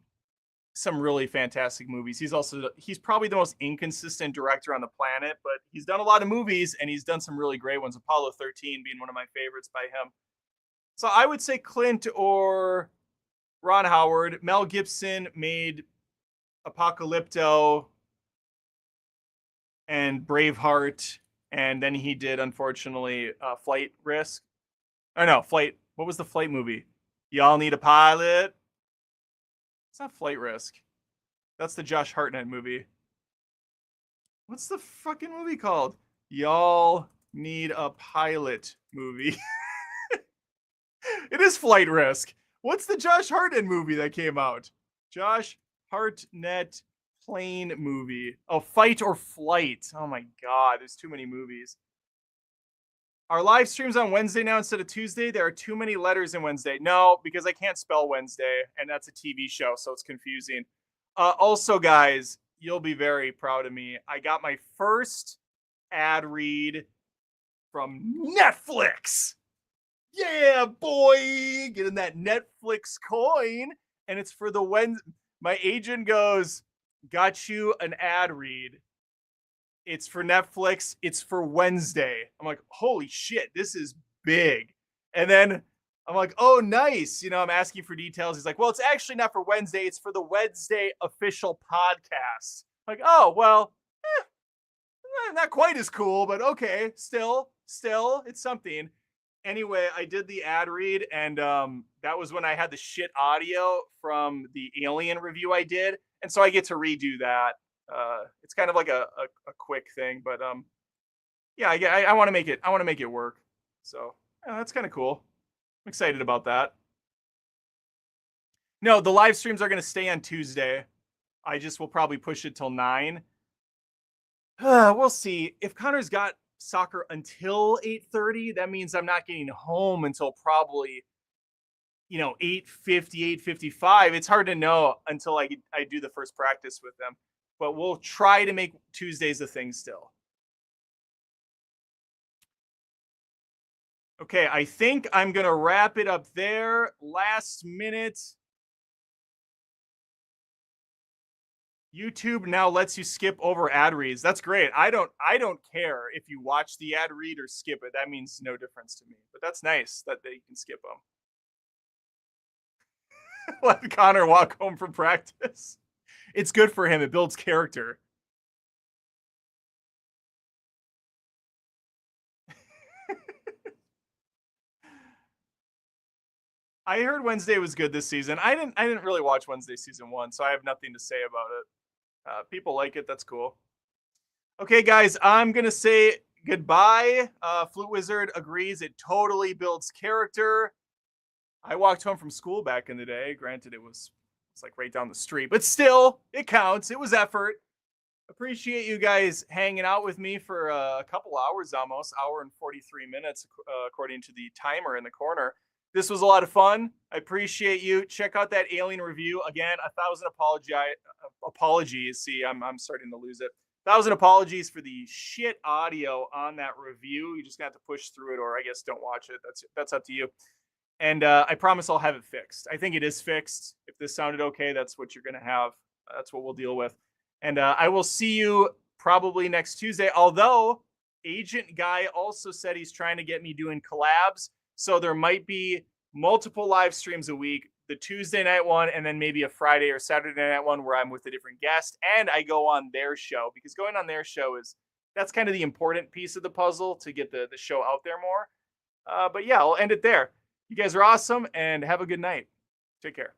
some really fantastic movies. He's probably the most inconsistent director on the planet, but he's done a lot of movies and he's done some really great ones. Apollo 13 being one of my favorites by him. So I would say Clint or Ron Howard. Mel Gibson made Apocalypto and Braveheart, and then he did, unfortunately, Flight Risk. Oh no, Flight. What was the Flight movie? Y'all Need a Pilot. It's not Flight Risk. That's the Josh Hartnett movie. What's the fucking movie called? Y'all Need a Pilot movie. It is Flight Risk. What's the Josh Hartnett movie that came out? Josh Hartnett plane movie. Oh, Fight or Flight. Oh my God, there's too many movies. Our live streams on Wednesday now instead of Tuesday. There are too many letters in Wednesday. No, because I can't spell Wednesday, and that's a TV show, so it's confusing. Also, guys, you'll be very proud of me. I got my first ad read from Netflix. Yeah, boy, getting that Netflix coin, and it's for the Wednesday. My agent goes, got you an ad read. It's for Netflix. It's for Wednesday. I'm like, holy shit, this is big. And then I'm like, oh, nice. You know, I'm asking for details. He's like, well, it's actually not for Wednesday. It's for the Wednesday official podcast. I'm like, oh, well, not quite as cool, but okay. Still, it's something. Anyway, I did the ad read, and that was when I had the shit audio from the Alien review I did. And so I get to redo that. It's kind of like a quick thing, but yeah, I want to make it. I want to make it work. So yeah, that's kind of cool. I'm excited about that. No, the live streams are going to stay on Tuesday. I just will probably push it till 9. We'll see. If Connor's got soccer until 8:30, that means I'm not getting home until probably 8:50, 8:55. It's hard to know until I do the first practice with them. But we'll try to make Tuesdays a thing still. Okay, I think I'm going to wrap it up there. Last minute. YouTube now lets you skip over ad reads. That's great. I don't care if you watch the ad read or skip it. That means no difference to me. But that's nice that you can skip them. Let Connor walk home from practice. It's good for him. It builds character. I heard Wednesday was good this season. I didn't really watch Wednesday season 1, so I have nothing to say about it. People like it. That's cool. Okay, guys, I'm gonna say goodbye. Flute Wizard agrees. It totally builds character. I walked home from school back in the day. Granted, it's like right down the street, but still, it counts. It was effort. Appreciate you guys hanging out with me for a couple hours, almost hour and 43 minutes, according to the timer in the corner. This was a lot of fun. I appreciate you. Check out that Alien review. Again, 1,000 apologies. See, I'm starting to lose it. 1,000 apologies for the shit audio on that review. You just got to push through it, or I guess don't watch it. That's up to you. And I promise I'll have it fixed. I think it is fixed. If this sounded okay, that's what you're going to have. That's what we'll deal with. And I will see you probably next Tuesday. Although Agent Guy also said he's trying to get me doing collabs. So there might be multiple live streams a week, the Tuesday night one, and then maybe a Friday or Saturday night one where I'm with a different guest and I go on their show, because going on their show that's kind of the important piece of the puzzle to get the show out there more. But yeah, I'll end it there. You guys are awesome and have a good night. Take care.